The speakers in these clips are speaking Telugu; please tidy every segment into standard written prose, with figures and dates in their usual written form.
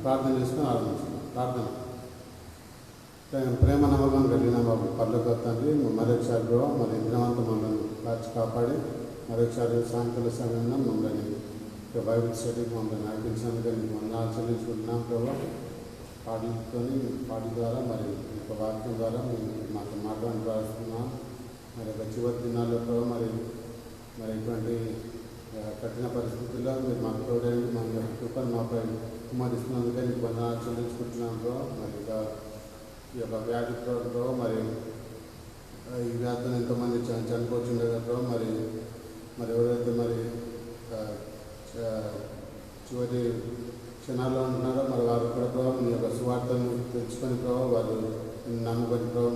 ప్రార్థన చేసుకుని ఆరంభిస్తున్నాం. ప్రార్థన. ప్రేమ నమ్మకం కలిగిన బాబు పర్లోకి తండ్రి, మరొకసారి ప్రభావ మరి దినవంతం మమ్మల్ని కాచి కాపాడి మరొకసారి సాయంకాల సమయంలో మమ్మల్ని బైబిల్ స్టడీకి మమ్మల్ని నడిపించినందుకు మీకు వందనాలు చెల్లించుకుంటున్నాం ప్రభావ. పాటల ద్వారా మరి యొక్క వాక్యం ద్వారా మేము మాకు మాట్లాడి ప్రార్థిస్తున్నాం. మరి యొక్క చివరి దినాల్లో ప్రభావ మరి ఇటువంటి కఠిన పరిస్థితుల్లో మీరు మాకు తోడైంది మా యొక్క కృపను మాపై కుమారిస్తున్నందుకే మీకు వందనాలు చెల్లించుకుంటున్నాం ప్రభావ. మరి ఈ యొక్క వ్యాధి ప్రభావ మరి ఈ వ్యాధిని ఎంతోమంది చనిపోతుండే ప్రభావ. మరి ఎవరైతే మరి చివరి క్షణాల్లో ఉంటున్నారో మరి వారు కూడా ప్రభావ మీ యొక్క సువార్తను తెచ్చుకొని ప్రభావ వారు నమ్ముకొని ప్రభావ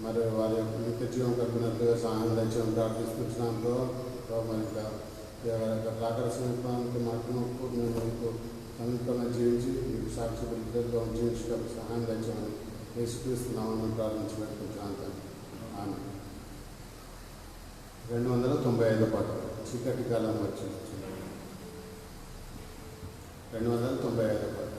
మరి వారి యొక్క నిత్య జీవం కలిపినట్లుగా సహాయం తెచ్చని ప్రార్థిస్తున్నాం ప్రభావ. మరి రాకడ సమీపానికి మాత్రం మేము మీకు సమీపంగా జీవించి మీకు సాక్షి బిడ్డలుగా జీవించడానికి సహాయం తెచ్చమని యేసుక్రీస్తున్నామని ప్రార్థించబడుతున్నాను. ఆమె 295 పాట చీకటి కాలం వచ్చి 295 పాట.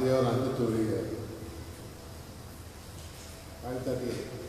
आदि और अंत तू ही है। 5:38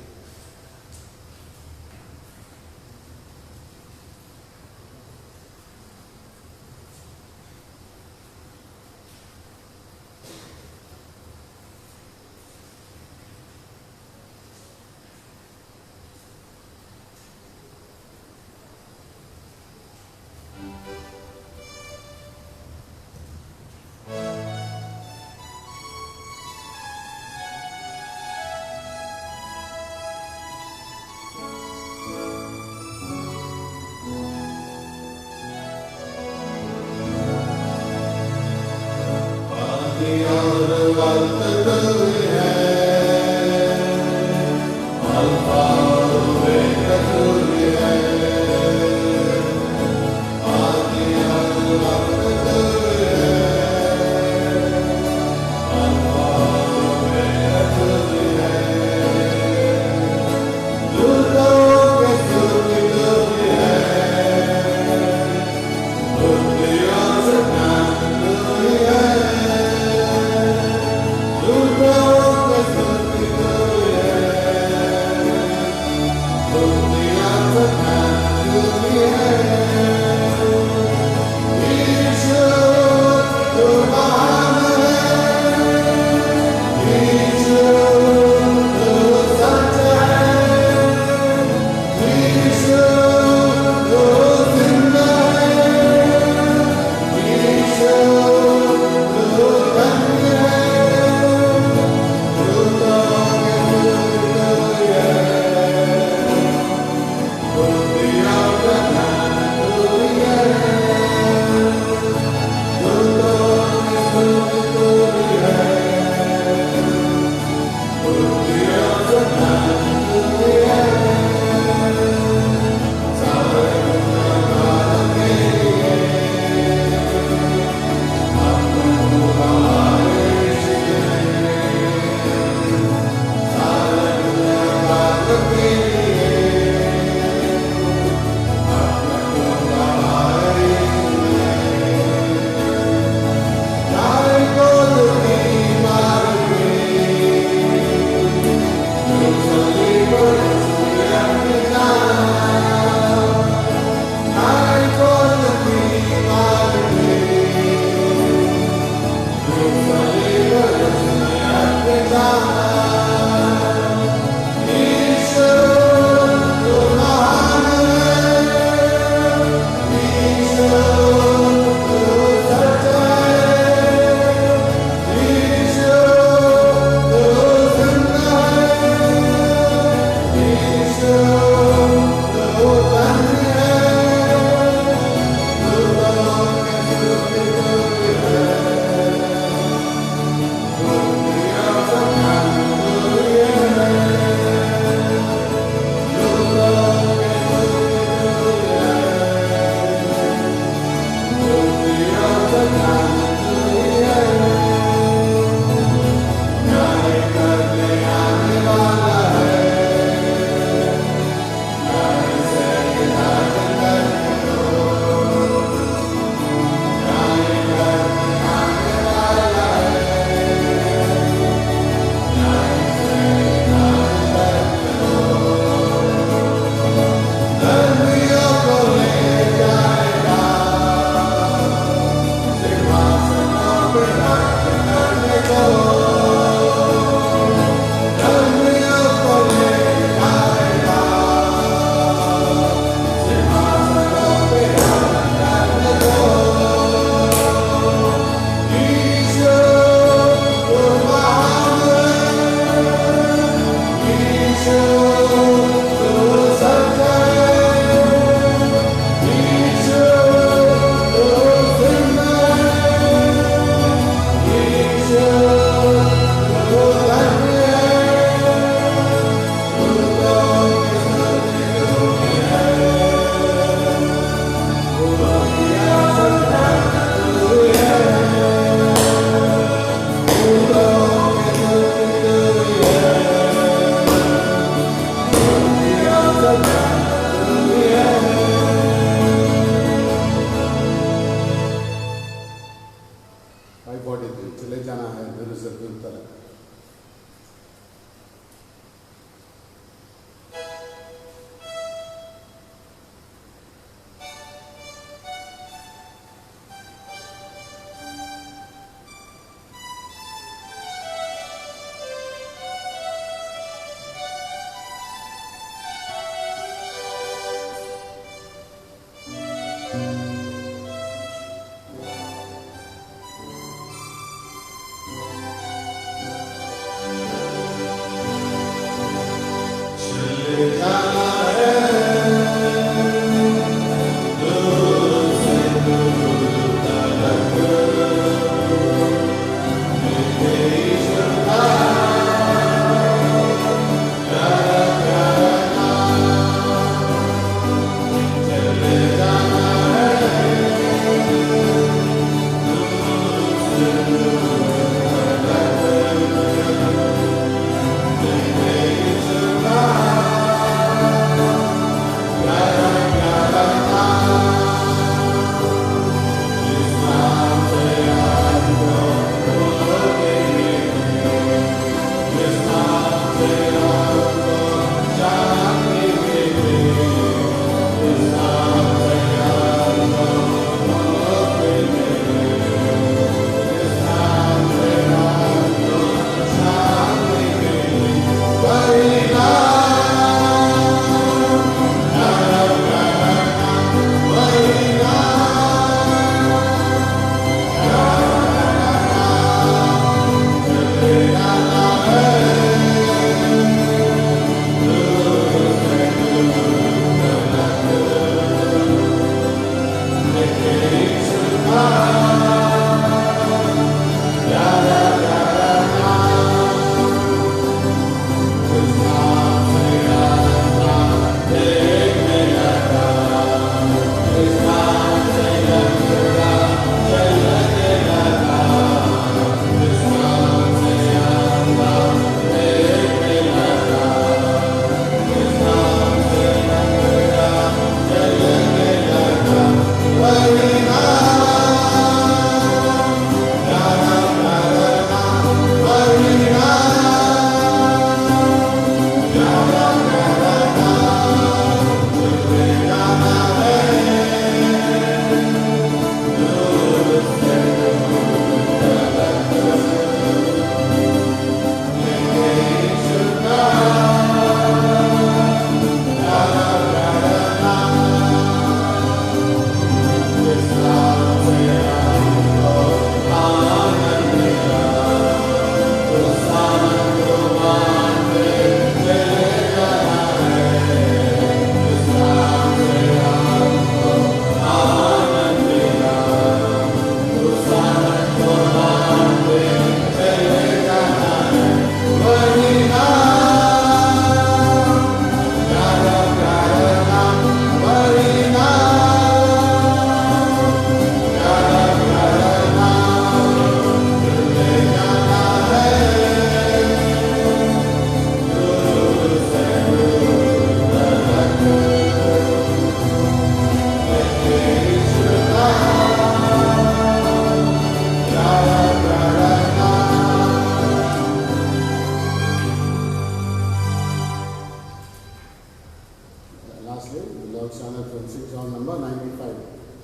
the Lord Channel 26, song number 95,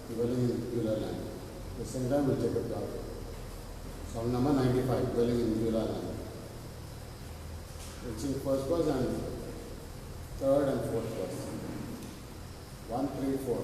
Dwelling in Beulah Land. The same time we'll take up the song number 95, Dwelling in Beulah Land. We'll sing first verse and third and fourth verse. 1, 3, 4.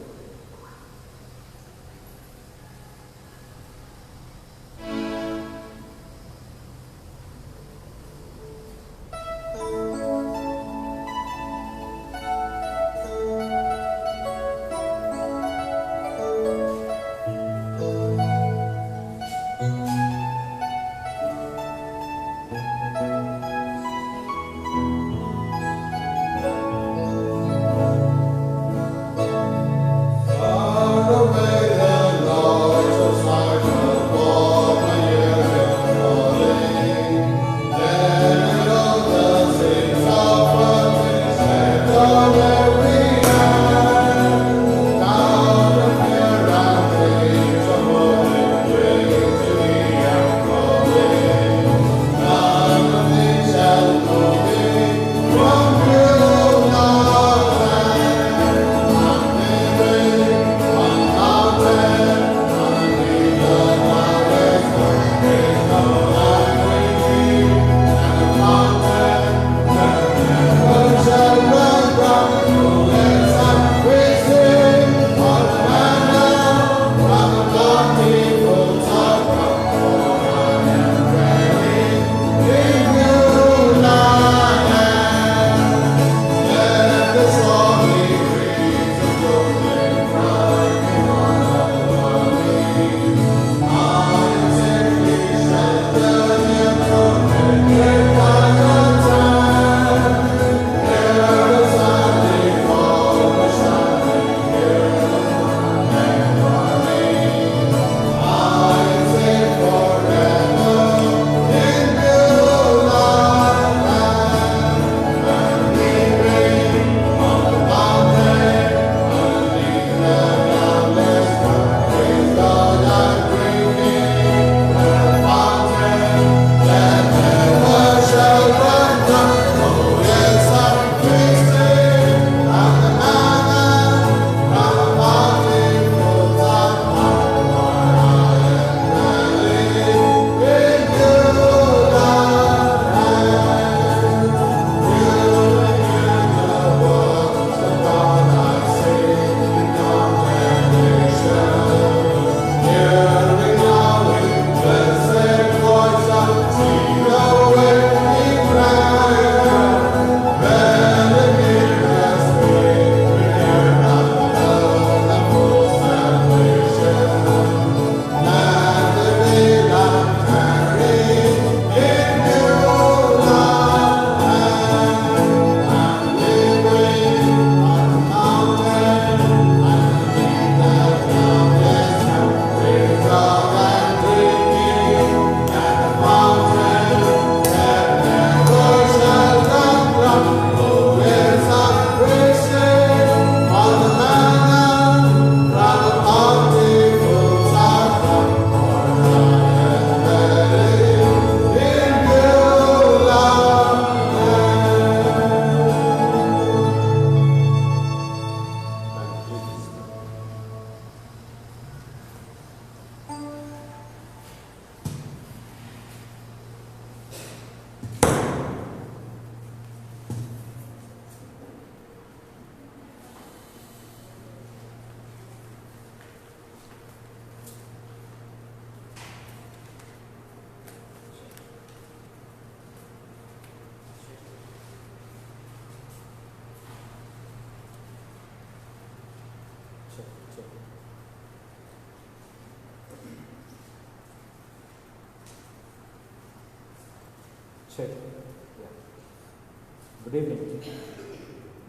Good evening.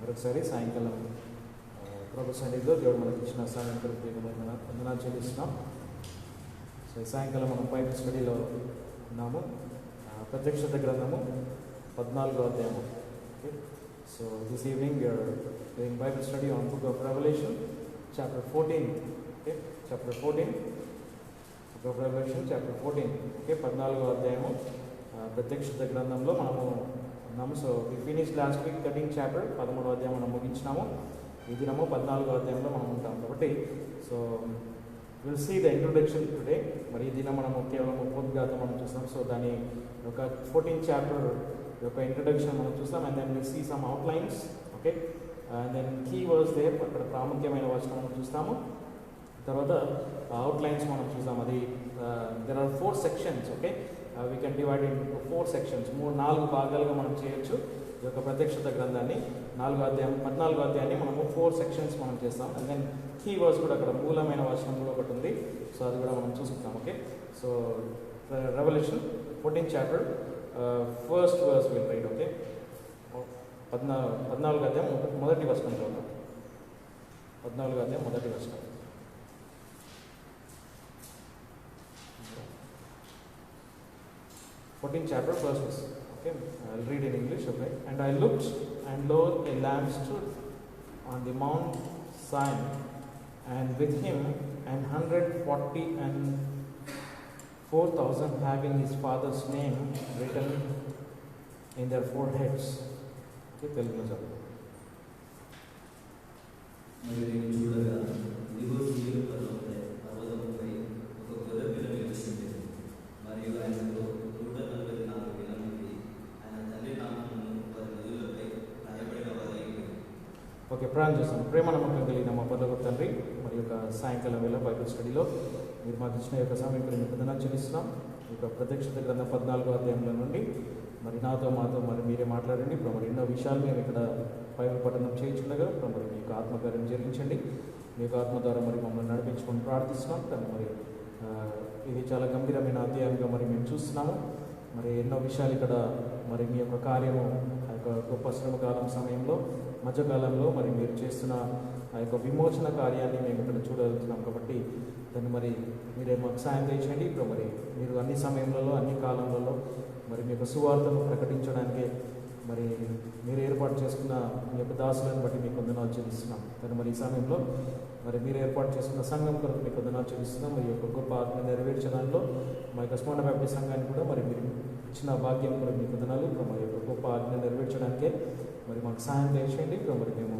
మరొకసారి సాయంకాలం ప్రభు సన్నిధిలో దేవుడు మనకి ఇచ్చిన సాయంకాలం వందనాలు చెల్లిస్తున్నాం. సో ఈ సాయంకాలం మనం బైబిల్ స్టడీలో ఉన్నాము. ప్రత్యక్షత గ్రంథము 14వ అధ్యాయము. Okay, so this evening you're doing Bible study on book of Revelation chapter 14. Okay, chapter 14, book of Revelation chapter 14. Okay, 14వ అధ్యాయము ప్రత్యక్షత గ్రంథంలో మనము ఉన్నాము. So we finish last week 13th chapter, 13వ అధ్యాయం మనం ముగించినాము. ఈ దినము 14వ అధ్యాయంలో మనం ఉంటాం కాబట్టి so will see the introduction today. మరి ఈ దినం మనము కేవలం ఉపోద్ఘాతం మనం చూస్తాం. సో దాని ఒక 14th చాప్టర్ యొక్క ఇంట్రొడక్షన్ మనం చూస్తాం. And then will see some outlines. Okay, and then key words there, అక్కడ ప్రాముఖ్యమైన వచనం మనం చూస్తాము. తర్వాత అవుట్లైన్స్ మనం చూస్తాం. అది there are 4 sections. Okay, we can divide in 4 sections. 4 భాగాలుగా మనం చేయొచ్చు ఈ యొక్క ప్రత్యక్షత గ్రంథాన్ని. 14వ అధ్యాయాన్ని మనము 4 సెక్షన్స్ మనం చేస్తాం. అండ్ దెన్ కీ వర్డ్స్ కూడా అక్కడ మూలమైన వచనం కూడా ఒకటి ఉంది. సో అది కూడా మనం చూసుకుంటాం. Okay, so Revelation 14th chapter first verse will write. Okay, 14వ అధ్యాయం మొదటి వచనం చూద్దాం. 14వ అధ్యాయం మొదటి వచనం. Chapter first verse. Okay, I'll read in English. Okay, and I looked, and lo, a lamb stood on the Mount Zion, and with him 144,000 having his father's name written in their foreheads. Okay, Telugu sir. Okay, ప్రార్థన చేస్తాం. ప్రేమ నమ్మకం కలిగిన మా పరలోకపు తండ్రి, మరి యొక్క సాయంకాలం వేళ బైబిల్ స్టడీలో మీరు మాకు ఇచ్చిన యొక్క సమయం మీకు వందనాలు చెల్లిస్తున్నాం. ఈ యొక్క ప్రత్యక్షత గ్రంథం 14వ అధ్యాయంలో నుండి మరి మాతో మరి మీరే మాట్లాడండి. ఇప్పుడు మరి ఎన్నో విషయాలు మేము ఇక్కడ బైబిల్ పఠనం చేయించుండగా ఇప్పుడు మరి మీ యొక్క ఆత్మకార్యం జరిగించండి. మీ యొక్క ఆత్మ ద్వారా మరి మమ్మల్ని నడిపించుకొని ప్రార్థిస్తున్నాం. కానీ మరి ఇది చాలా గంభీరమైన అధ్యాయంగా మరి మేము చూస్తున్నాము. మరి ఎన్నో విషయాలు ఇక్కడ మరి మీ యొక్క కార్యము ఆ యొక్క గొప్ప శ్రమకాలం సమయంలో మధ్యకాలంలో మరి మీరు చేస్తున్న ఆ యొక్క విమోచన కార్యాన్ని మేము ఇక్కడ చూడగలుగుతున్నాం. కాబట్టి దాన్ని మరి మీరే మాకు సాయం చేయండి. ఇప్పుడు మరి మీరు అన్ని సమయంలో అన్ని కాలంలో మరి మీ యొక్క సువార్తను ప్రకటించడానికి మరి మీరు ఏర్పాటు చేసుకున్న మీ యొక్క దాసులను బట్టి మీకు వందనాలు చెల్లిస్తున్నాం. కానీ మరి ఈ సమయంలో మరి మీరు ఏర్పాటు చేసుకున్న సంఘం కొరకు మీకు వందనాలు చెల్లిస్తున్నాం. మరి యొక్క గొప్ప ఆత్మ నెరవేర్చడంలో మా యొక్క స్మరణ వ్యాప్తి సంఘాన్ని కూడా మరి మీరు ఇచ్చిన భాగ్యం కొరకు మీకు వందనాలు. ఇప్పుడు మరి యొక్క గొప్ప ఆజ్ఞ నెరవేర్చడానికే మరి మాకు సహాయం చేయండి. ఇప్పుడు మరి మేము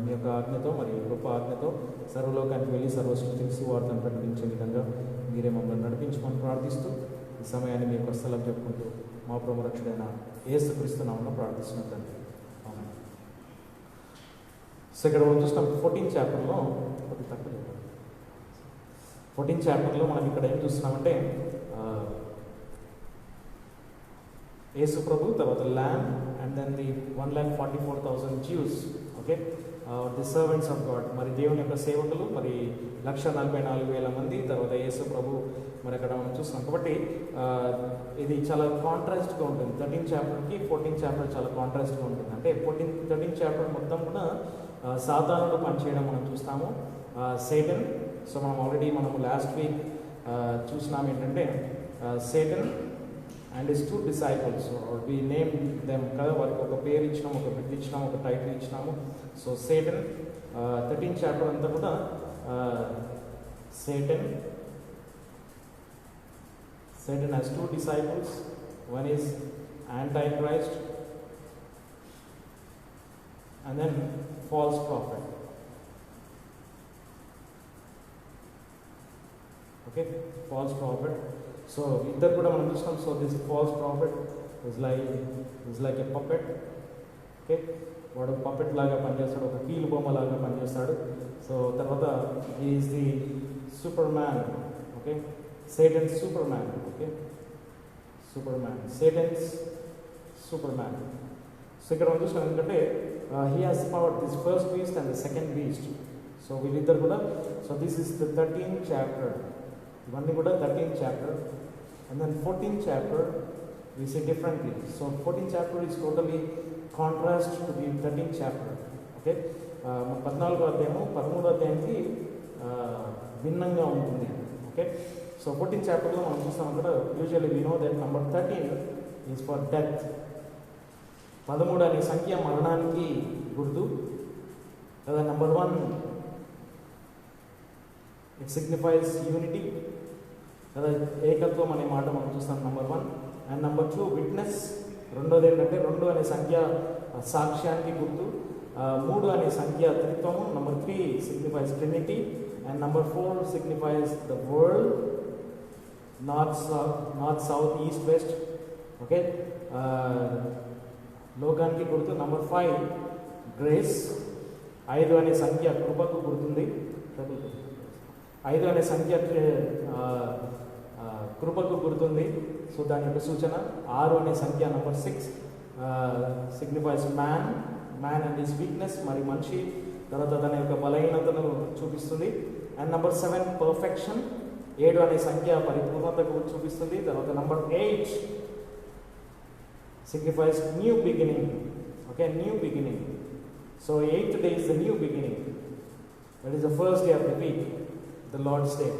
మీ యొక్క ఆజ్ఞతో మరి గొప్ప ఆజ్ఞతో సర్వలోకానికి వెళ్ళి సర్వసృష్టికి సువార్తను ప్రకటించే విధంగా మీరే మమ్మల్ని నడిపించమని ప్రార్థిస్తూ ఈ సమయాన్ని మీ యొక్క స్థలం చెప్పుకుంటూ మా ప్రభు రక్షుడైన యేసుక్రీస్తు నామమున ప్రార్థిస్తున్నాం తండ్రి. ఆమేన్. సో ఇక్కడ మనం చూస్తాం 14th చాప్టర్లో కొద్ది తక్కువ 14th చాప్టర్లో మనం ఇక్కడ ఏం చూస్తున్నామంటే యేసు ప్రభు, తర్వాత land, and then the 144,000 Jews. Okay, the servants of God, మరి దేవుని యొక్క సేవకులు మరి 144,000 మంది. తర్వాత యేసు ప్రభు మరి అక్కడ మనం చూస్తున్నాం. కాబట్టి ఇది చాలా కాంట్రాస్ట్గా ఉంటుంది. 13th చాప్టర్కి 14th చాప్టర్ చాలా కాంట్రాస్ట్గా ఉంటుంది. అంటే 13th చాప్టర్ మొత్తం కూడా సాతానుడు పనిచేయడం మనం చూస్తాము, సేటన్. సో మనం లాస్ట్ వీక్ చూసినాం ఏంటంటే Satan and his 2 disciples, we named them కదా, వారికి ఒక పేరు ఇచ్చినాము, ఒక బిడ్డ ఇచ్చినాము, ఒక టైటిల్ ఇచ్చినాము. సో సేటన్ 13th చాప్టర్ అంతా కూడా Satan has 2 disciples. One is Antichrist and then false prophet. Okay, false prophet. So ఇద్దరు కూడా మనం చూస్తాం. So this falls profit is like a puppet. Okay, వాడు పపెట్ లాగా పనిచేస్తాడు, ఒక కీలు బొమ్మ లాగా పనిచేస్తాడు. సో తర్వాత is the super man. Okay, Satan's super man. Okay, Satan's super man. So ఇక్కడ మనం చూస్తాం ఎందుకంటే he has power this first beast and the second beast. So వీళ్ళిద్దరు కూడా. So this is the 13th chapter. ఇవన్నీ కూడా 13th chapter. And then 14th chapter we see differently. So 14th chapter is totally contrast to the 13th chapter. Okay, 14వ అధ్యాయము 13వ అధ్యాయానికి భిన్నంగా ఉంటుంది. ఓకే, సో 14th చాప్టర్లో మనం చూస్తాం అక్కడ usually we know that number 13 is for death. 13 అనే సంఖ్య మరణానికి గుర్తు కదా. నెంబర్ 1 ఇట్ సిగ్నిఫైస్ యూనిటీ కదా, ఏకత్వం అనే మాట మనం చూస్తాం నెంబర్ 1. And number 2 witness. రెండోది ఏంటంటే 2 అనే సంఖ్య సాక్ష్యానికి గుర్తు. మూడు అనే సంఖ్య త్రిత్వము, number 3 signifies Trinity, and number 4 signifies the world, north south east west. Okay, లోకానికి గుర్తు. Number 5 grace. 5 అనే సంఖ్య కృపకు గుర్తుంది. 5 అనే సంఖ్య కృపకు గుర్తుంది, సో దాని యొక్క సూచన. 6 అనే సంఖ్య number 6 signifies man and his weakness, మరి మనిషి తర్వాత తన యొక్క బలహీనతను చూపిస్తుంది. And number 7 perfection. 7 అనే సంఖ్య పరిపూర్ణతకు చూపిస్తుంది. తర్వాత number 8 signifies new beginning. Okay, new beginning. So 8th day is the new beginning. That is the first day of the week, the Lord's Day.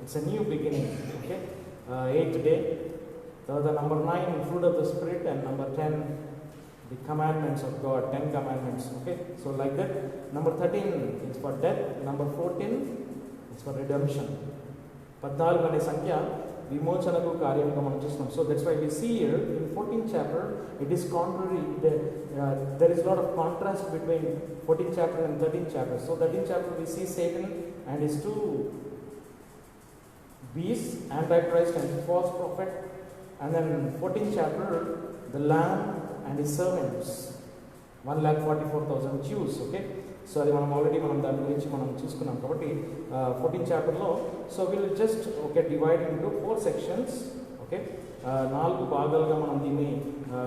It's a new beginning. Okay, 8th day. So the number 9 fruit of the Spirit, and number 10 the commandments of God, 10 commandments. Okay, so like that. Number 13 is for death. Number 14 is for redemption. 14 అనే సంఖ్య విమోచనకు కార్యంగా మనం చూస్తున్నాం. So that's why we see here in 14th chapter it is contrary. There is a lot of contrast between 14th chapter and 13th chapter. So 13th chapter we see Satan and his two beasts, Antichrist and false prophet, and then 14th chapter the Lamb and his servants, 1,44,000 Jews. Okay, so అది మనం దాని గురించి మనం చూసుకున్నాం కాబట్టి 14th చాప్టర్లో. So will just divide into 4 sections. Okay, 4 భాగాలుగా మనం దీన్ని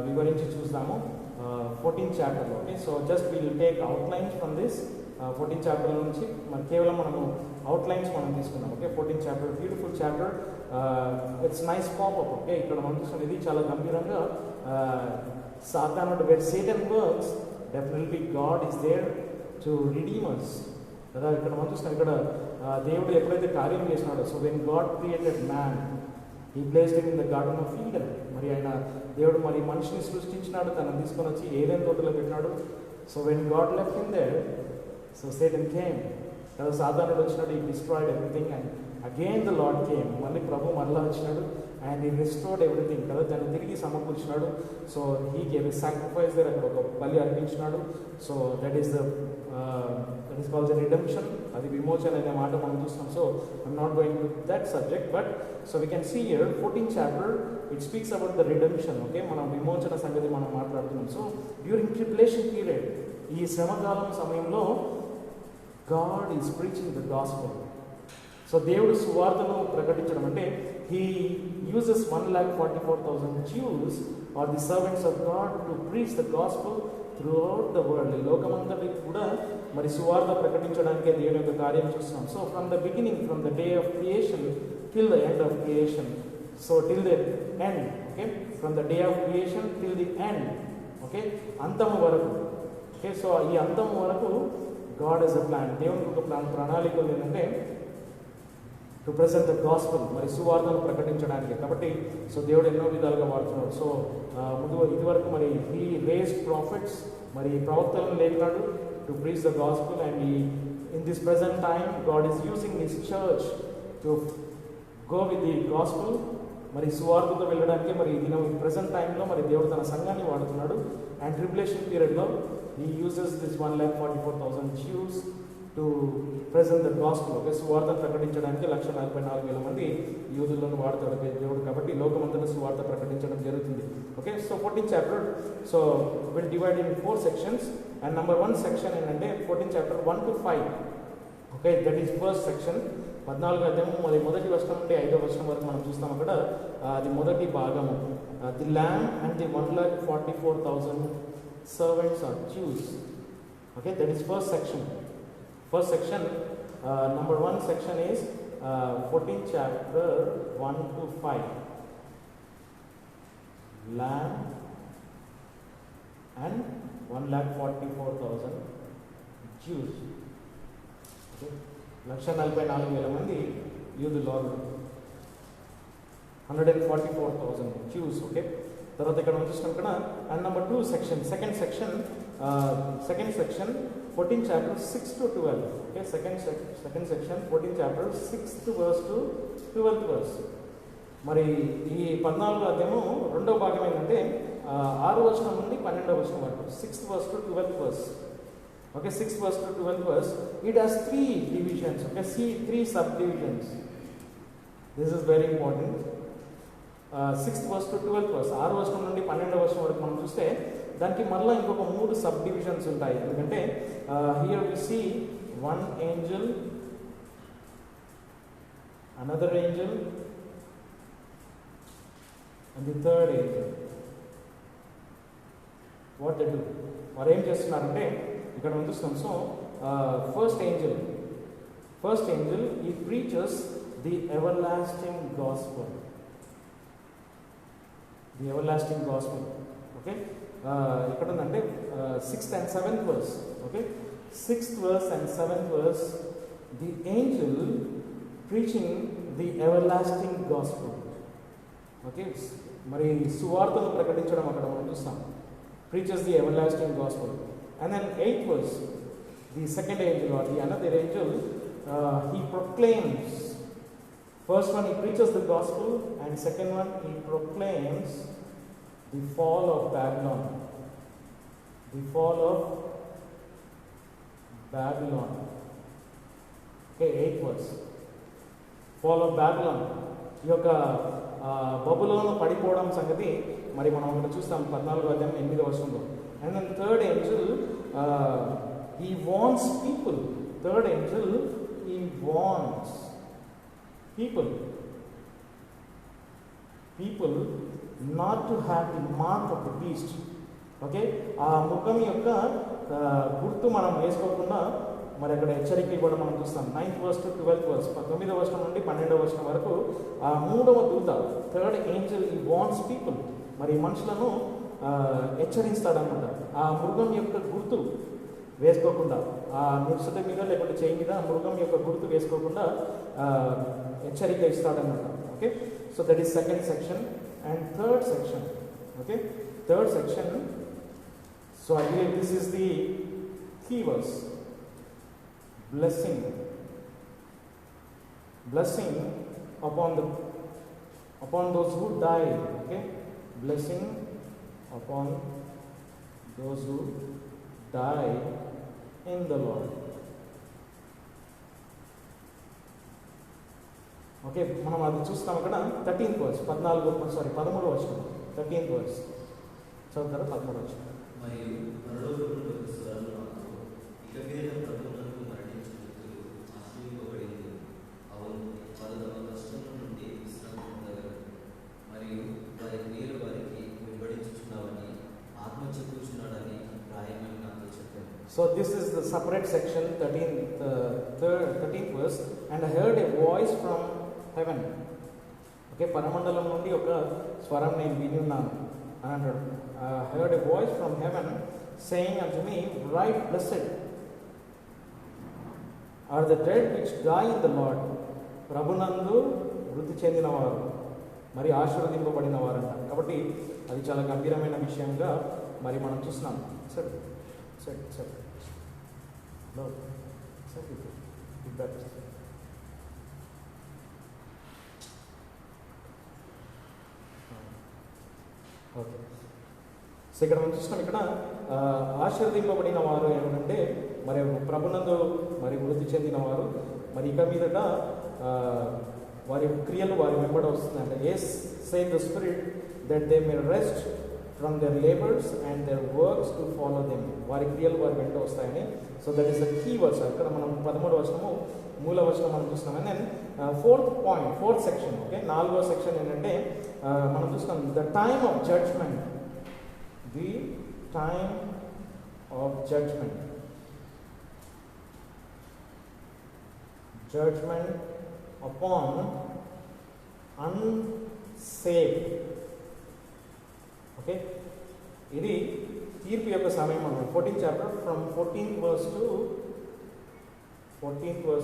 వివరించి చూద్దాము 14th చాప్టర్లో. Okay, so just will take outlines from this 14th chapter నుంచి కేవలం మనము అవుట్లైన్స్ మనం తీసుకున్నాం. Okay, 14th chapter beautiful chapter, it's nice pop up. Okay, ఇక్కడ మనం చూసుకున్నది ఇది చాలా గంభీరంగా సాతానుడు where Satan works, definitely God is there to redeem us కదా. ఇక్కడ మనం చూస్తాం, ఇక్కడ దేవుడు ఎప్పుడైతే కార్యం చేసినాడో, so when God created man he placed him in the garden of Eden. మరి ఆయన దేవుడు మరి మనిషిని సృష్టించినాడు, తనను తీసుకొని వచ్చి ఏదైనా తోటలో పెట్టినాడు. So when God left him there, so Satan came కదా. సాతానుడు వచ్చినాడు, ఈ destroyed everything, and again the lord came. మళ్ళీ ప్రభు మరలా వచ్చినాడు అండ్ ఈ రిస్టోర్డ్ ఎవ్రీథింగ్ కదా, దాన్ని తిరిగి సమకూర్చినాడు. So he gave a sacrifice there, అక్కడ ఒక బలి అర్పించినాడు. So that is called the redemption. అది విమోచన అనే మాట మనం చూస్తాం. So I'm not going to that subject, but so we can see here 14th chapter it speaks about the redemption. Okay, మనం విమోచన సంగతి మనం మాట్లాడుతున్నాం. సో డ్యూరింగ్ ట్రిబులేషన్ పీరియడ్, ఈ శ్రమకాలం సమయంలో God is preaching the gospel. So దేవుడు సువార్తను ప్రకటించడం అంటే he uses 1,44,000 Jews are the servants of God to preach the gospel throughout the world. లోకమంతటికి కూడా మరి సువార్త ప్రకటించడానికే దేవుని యొక్క కార్యం చూస్తున్నాం. So from the beginning, from the day of creation till the end of creation, so till the end. Okay, from the day of creation till the end. Okay, అంతము వరకు. ఓకే, సో ఈ అంతము వరకు గాడ్ ఇస్ అ ప్లాన్. దేవునికి ఒక ప్రణాళిక ఏంటంటే టు ప్రెజెంట్ ద గాస్పెల్, మరి సువార్తను ప్రకటించడానికి. కాబట్టి సో దేవుడు ఎన్నో విధాలుగా వాడుతున్నాడు. సో ఇదివరకు మరి హీ రేస్డ్ ప్రాఫిట్స్, మరి ప్రవక్తలను లేపినాడు to preach the gospel. And in this present time God is using his church to go with the gospel. మరి సువార్తతో వెళ్ళడానికి మరి ఈ ప్రెజెంట్ టైంలో మరి దేవుడు తన సంఘాన్ని వాడుతున్నాడు. అండ్ ట్రిబులేషన్ పీరియడ్లో he uses this 1,44,000 Jews to present the gospel. Okay, సువార్త ప్రకటించడానికి 1,44,000 మంది యూదులను వాడతాడు దేవుడు. కాబట్టి లోకమంతటా సువార్త ప్రకటించడం జరుగుతుంది. Okay, so 14th chapter so will divide in 4 sections. And number 1 section ఏంటంటే 14th chapter 1 to 5. Okay, that is first section. 14వ అధ్యాయం మొదటి వచనం నుండి 5వ వచనం వరకు మనం చూస్తాం. అక్కడ అది మొదటి భాగము, the land and the 1,44,000 servants or Jews. Okay, that is first section. First section, number 1 section is 14th chapter 1 to 5. Lamb and 1,44,000 Jews. Okay, 1,44,000 మంది యూదులు, 144,000 Jews. ఓకే, తర్వాత ఇక్కడ మనం చూస్తాం ఇక్కడ. And number 2 section, second section 14th chapter 6 to 12. Okay, second section 14th chapter 6th verse to 12th verse. మరి ఈ 14వ అధ్యాయము రెండో భాగం ఏంటంటే 6వ వచనం నుండి 12వ వచనం వరకు, 6th verse to 12th verse. Okay, 6th verse to 12th verse, it has 3 divisions. Okay, see 3 subdivisions. This is very important. 6th verse to 12th verse, 6వ వచనం నుండి 12వ వచనం వరకు మనం చూస్తే దానికి మళ్ళీ ఇంకొక 3 సబ్ డివిజన్స్ ఉంటాయి. ఎందుకంటే here we see one angel, another angel and the third angel. What they do, వారు ఏం చేస్తున్నారంటే ఇక్కడ మనం చూస్తాం. So first angel he preaches the everlasting gospel. The everlasting gospel. Okay, ఇక్కడ ఉందంటే 6th and 7th verse. Okay, 6th verse and 7th verse, the angel preaching the everlasting gospel. Okay, మరి సువార్తను ప్రకటించడం అక్కడ మనం చూస్తాం. Preaches the everlasting gospel. And then 8th verse, the second angel or the another angel, he proclaims. First one, he preaches the gospel, and second one, he proclaims the fall of Babylon. The fall of Babylon. Okay, 8th verse. Fall of Babylon. ఈ యొక్క బబులోను పడిపోవడం సంగతి మరి మనం అక్కడ చూస్తాం 14వ అధ్యాయం 8వ వచనంలో. And then third angel he wants people. Third angel he wants people not to have the mark of the beast. Okay, ఆ మృగం యొక్క గుర్తు మనం వేసుకోకుండా మరి అక్కడ హెచ్చరిక ఇవ్వడం మనం చూస్తాం. 9th verse to 12th verse, 9వ వచనం నుండి 12వ వచనం వరకు ఆ 3వ దూత, థర్డ్ ఏంజల్ ఈ వాంట్స్ పీపుల్, మరి మనుషులను హెచ్చరిస్తాడనమాట. ఆ మృగం యొక్క గుర్తు వేసుకోకుండా, ఆ నిరుసట మీద లేకపోతే చేయి మీద మృగం యొక్క గుర్తు వేసుకోకుండా హెచ్చరిక ఇస్తాడనమాట. Okay, so that is second section. And third section, okay, third section, so I believe this is the key verse. Blessing upon those who die. Okay, blessing upon those who die in the Lord. Okay, మనం అది చూస్తాం అక్కడ 13th verse, 13వ వచనం, 13th verse చదువుతారా? 13వ వచనం. మరియు పరలోకములో ఒక స్వరం నాకు, ఇక మీద ప్రభువునకు మరణించినట్లు ఆశ్రయింపబడింది. అవును, వారు తమ కష్టముల నుండి విశ్రాంతి పొందగలరు. మరియు వారి క్రియలు వారికి వెంబడించుచున్నావని ఆత్మ చెప్పుచున్నాడని రాయమని నాతో చెప్పాను. So this is the separate section, 13th verse. And I heard a voice from heaven. Okay, పరమండలం నుండి ఒక స్వరం నేను విని ఉన్నాను అని అంటాడు. I heard a voice from heaven saying unto me, Right, blessed are the dead which die in the Lord. ప్రభునందు వృద్ధి చెందినవారు, మరి ఆశీర్వదింపబడిన వారంట. కాబట్టి అది చాలా గంభీరమైన విషయంగా మరి మనం చూస్తున్నాం. సరే సరే సరే ఓకే, సో ఇక్కడ మనం చూస్తున్నాం. ఇక్కడ ఆశీర్వదింపబడిన వారు ఏమంటే మరి ప్రభునందు మరి వృద్ధి చెందిన వారు, మరి ఇక మీదట వారి క్రియలు వారి వెంబడ వస్తుందంట. Yes saith the spirit that they may rest from their labours and their works to follow them. వారి క్రియలు వారి వెంట వస్తాయని. So that is the key verse. ఇక్కడ మనం 13వ వచనము మూల వచనం మనం చూస్తున్నాం. And then fourth section. Okay, 4వ సెక్షన్ ఏంటంటే మనం చూస్తున్నాం the time of judgment. The time of judgment. Judgment upon unsaved. Okay, ఇది తీర్పు యొక్క సమయం అన్నమాట. 14th chapter from 14th verse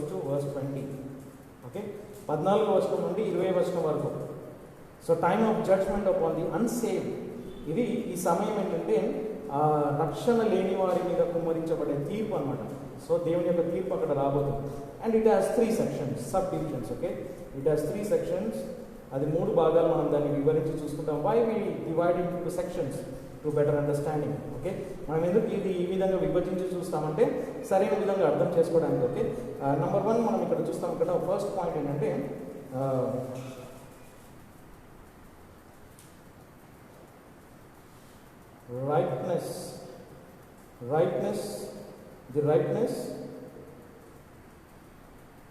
to verse 20. Okay, 14వ వచనం నుండి 20వ వచనం వరకు. So time of judgment upon the unsaved. ఇది ఈ సమయం ఏంటంటే రక్షణ లేని వారి మీద కుమ్మరించబడే తీర్పు అనమాట. సో దేవుని యొక్క తీర్పు అక్కడ రాబోతుంది. And it has 3 sections, subdivisions. Okay, it has 3 sections. అది 3 భాగాలు. మనం దాన్ని వివరించి చూసుకుంటాం. Why we divide into sections? To better understanding. Okay, మనం ఎందుకు ఇది ఈ విధంగా విభజించి చూస్తామంటే సరైన విధంగా అర్థం చేసుకోవడానికి. ఓకే, నెంబర్ 1 మనం ఇక్కడ చూస్తాం. ఇక్కడ ఫస్ట్ పాయింట్ ఏంటంటే the ripeness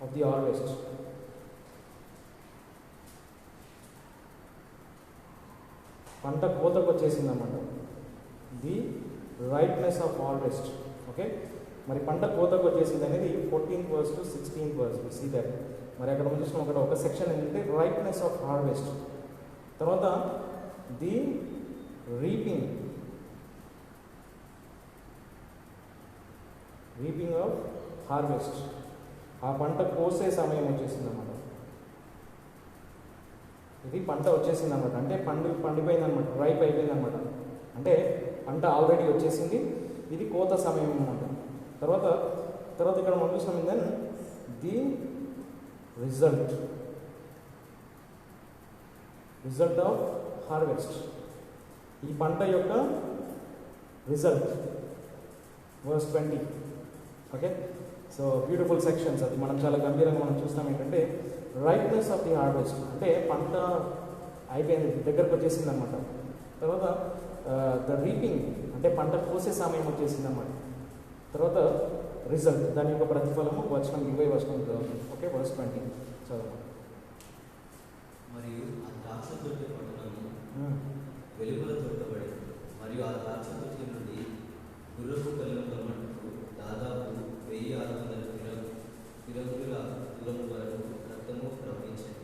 of the harvest. పంట కోతకు వచ్చేసిందన్నమాట. The ripeness of harvest. Okay, మరి పంట కోతకు వచ్చేసింది అనేది 14th verse to 16th verse. We see that. మరి అక్కడ మనం చూసినాం, అక్కడ ఒక సెక్షన్ ఏంటంటే రైట్నెస్ ఆఫ్ హార్వెస్ట్, తర్వాత ది రీపింగ్ ఆఫ్ హార్వెస్ట్. ఆ పంట కోసే సమయం వచ్చేసిందన్నమాట. ఇది పంట వచ్చేసిందన్నమాట, అంటే పండిపోయిందన్నమాట, రైప్ అయిపోయిందన్నమాట. అంటే పంట ఆల్రెడీ వచ్చేసింది, ఇది కోత సమయం అన్నమాట. తర్వాత ఇక్కడ మనం చూసాం then the result of harvest. ఈ పంట యొక్క result verse 20. Okay, so beautiful sections. అది మనం చాలా గంభీరంగా మనం చూస్తాం ఏంటంటే రైట్నెస్ ఆఫ్ ది హార్వెస్ట్, అంటే పంట అయిపోయింది, దగ్గరకు వచ్చేసింది అనమాట. తర్వాత ద రీపింగ్, అంటే పంట కోసే సమయం వచ్చేసింది అన్నమాట. తర్వాత రిజల్ట్, దాని యొక్క ప్రతిఫలము వచనం 20 వచనం. ఓకే, verse 20 చదువు. మరియు ఆ ద్రాక్ష తొట్టి పట్టణము వెలుగుల తొట్టబడి, మరియు ఆ ద్రాక్ష తొట్టి నుండి గుర్రపు కళ్ళముల మట్టుకు దాదాపు 1600 కిలోమీటర్ల దూరం వరకు రక్తము ప్రవహించింది.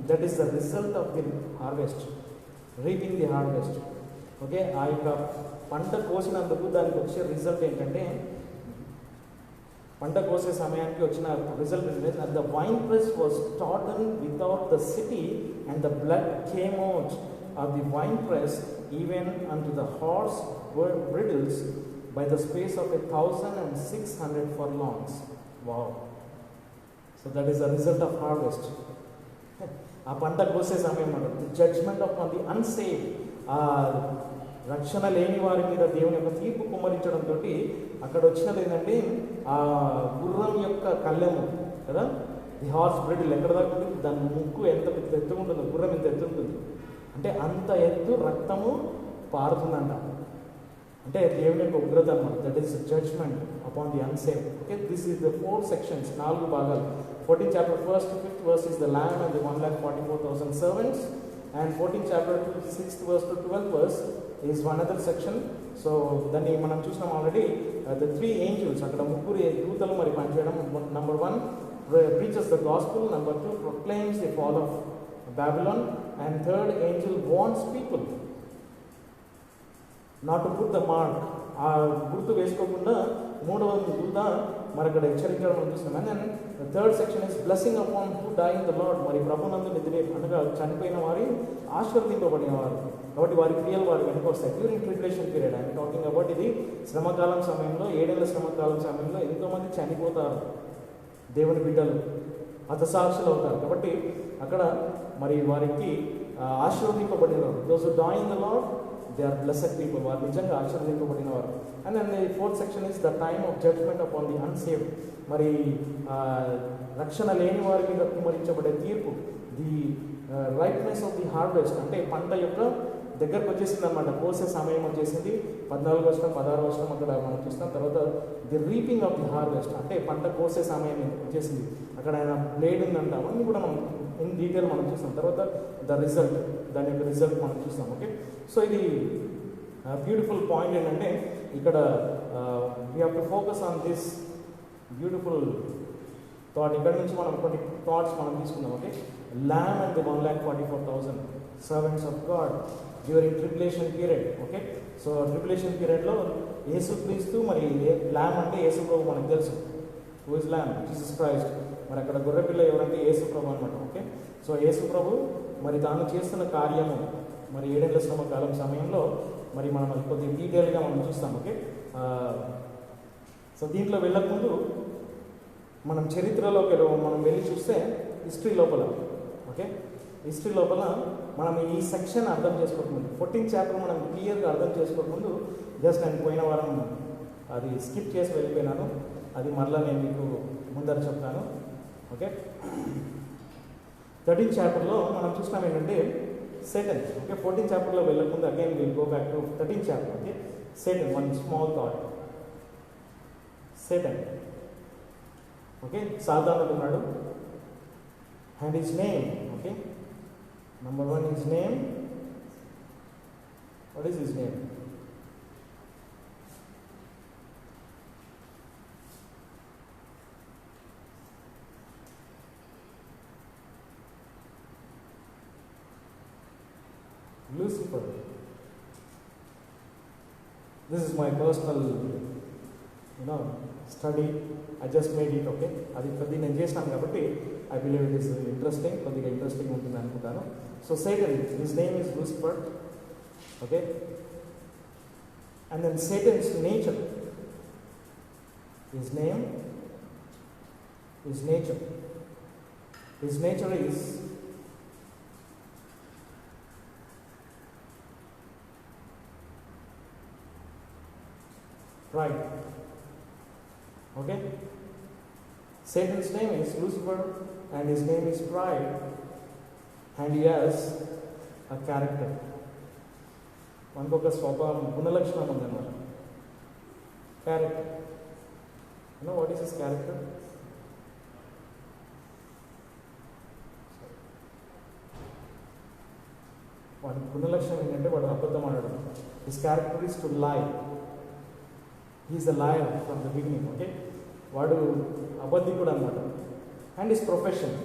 That is the result of the harvest, reaping the harvest. Okay, ఆ యొక్క పంట కోసినందుకు దానికి వచ్చే రిజల్ట్ ఏంటంటే, పంట కోసే సమయానికి వచ్చిన రిజల్ట్ ఏంటంటే the wine press was trodden without the city and the blood came out of the wine press even unto the horse bridles by the space of 1,600 furlongs. Wow. So that is the result of harvest. ఆ పంట కోసే సమయం అన్నమాట. The judgment of the unsaved, ఆ రక్షణ లేని వారి మీద దేవుని యొక్క తీర్పు కుమ్మరించడంతో అక్కడ వచ్చినది ఏంటంటే ఆ గుర్రం యొక్క కళ్ళెము కదా, ది హార్స్ బ్రిడిల్ ఎక్కడ దాకా ఉంటుంది, దాని ముక్కు ఎంత ఎత్తు ఉంటుందో, గుర్రం ఎంత ఎత్తు ఉంటుంది అంటే అంత ఎత్తు రక్తము పారుతుందంట. అంటే దేవుని యొక్క ఉగ్రత అన్నమాట. That is judgment upon the unsaved. Okay, this is the 4 sections, 4 భాగాలు. 14th chapter 1st to 5th verse is the lamb and the 1,44,000 servants, and 14th chapter 6th verse to 12th verse is one other section. So దాన్ని మనం చూసినాం ఆల్రెడీ. ద 3 angels, అక్కడ 3 దూతలు మరి పనిచేయడం. Number 1 preaches the gospel, number 2 proclaims the fall of Babylon, and third angel warns people not to put the mark, ఆ గుర్తు వేసుకోకుండా 3వ దూత మరి అక్కడ హెచ్చరించడం మనం చూస్తున్నాం. And then third section is blessing upon who die in the lord, మరి ప్రభునందు నిద్రే అనగా చనిపోయిన వారి ఆశీర్వదింపబడిన వారు కాబట్టి వారి క్రియలు వారి వెనుక వస్తాయి. During tribulation period I'm talking about, ఇది శ్రమకాలం సమయంలో, 7 ఏళ్ల శ్రమకాలం సమయంలో ఎంతోమంది చనిపోతారు, దేవుని బిడ్డలు హతసాక్షులు అవుతారు. కాబట్టి అక్కడ మరి వారికి ఆశీర్వదింపబడినవారు, those who die in the Lord they are blessed people, వారు నిజంగా ఆశీర్వదింపబడిన వారు. And then the 4th section is the time of judgment upon the unsaved, మరి రక్షణ లేని వారి మీద కుమ్మరించబడే తీర్పు. The ripeness of the harvest, అంటే పంట యొక్క దగ్గరకు వచ్చేసింది అనమాట, కోసే సమయం వచ్చేసింది. 14వ వచనం 16వ వచనం అక్కడ మనం చూస్తాం. తర్వాత the reaping of the harvest, అంటే పంట కోసే సమయం వచ్చేసింది. అక్కడ ఆయన బ్లేడ్ ఉందంట, అవన్నీ కూడా మనం ఇన్ డీటెయిల్ మనం చూస్తాం. తర్వాత ద రిజల్ట్, దాని యొక్క రిజల్ట్ మనం చూస్తాం. ఓకే, సో ఇది బ్యూటిఫుల్ పాయింట్ ఏంటంటే ఇక్కడ we have to focus on this beautiful thought. ఇక్కడ నుంచి మనం కొన్ని థాట్స్ మనం తీసుకుందాం. Okay, ల్యామ్ and the 1,44,000 servants of God during tribulation period. Okay, so tribulation పీరియడ్లో యేసుక్రీస్తు, మరి ల్యామ్ అంటే యేసు ప్రభు మనకు తెలుసు. Who is ల్యామ్? Jesus Christ. మరి అక్కడ గొర్రెపిల్ల ఎవరంటే యేసు ప్రభు అనమాట. ఓకే, సో యేసు ప్రభు మరి తాను చేస్తున్న కార్యము మరి 7 ఏళ్ల శ్రమ కాలం సమయంలో మరి మనం అది కొద్దిగా డీటెయిల్గా మనం చూస్తాం. ఓకే, సో దీంట్లో వెళ్ళకముందు మనం చరిత్రలోకి మనం వెళ్ళి చూస్తే హిస్టరీ లోపల, ఓకే, హిస్టరీ లోపల మనం ఈ సెక్షన్ అర్థం చేసుకోకముందు 14th చాప్టర్ మనం క్లియర్గా అర్థం చేసుకోకముందు జస్ట్ నేను పోయిన వారం అది స్కిప్ చేసి వెళ్ళిపోయినాను. అది మరలా నేను మీకు ముందర చెప్తాను. ఓకే, 13th చాప్టర్లో మనం చూసినాం ఏంటంటే సేటన్. ఓకే, 14th చాప్టర్లో వెళ్ళకముందు again will go back to 13th chapter. Okay, Satan, one small thought. Satan, okay, సాతానుడు ఉన్నాడు. And his name, okay, number 1 his name. What is his name? Lucifer. This is my personal study. I just made it. Okay, అది కొద్దిగా నేను చేసినాను కాబట్టి I believe it is interesting. కొద్దిగా ఇంట్రెస్టింగ్ ఉంటుంది అనుకుంటాను. So Satan, his name is Lucifer. Okay, and then Satan's nature. His name, his nature. His nature is pride. Okay, Satan's name is Lucifer and his name is pride, and he has a character. మనకు ఒక స్వభావం, గుణలక్షణం ఉందన్నమాట. Character. What is his character? వాడి గుణలక్షణం ఏంటంటే వాడు అబద్ధం ఆడడం. His character is to lie. He is a liar from the beginning. Okay, వాడు అబద్ధికుడు అన్నమాట. And his profession,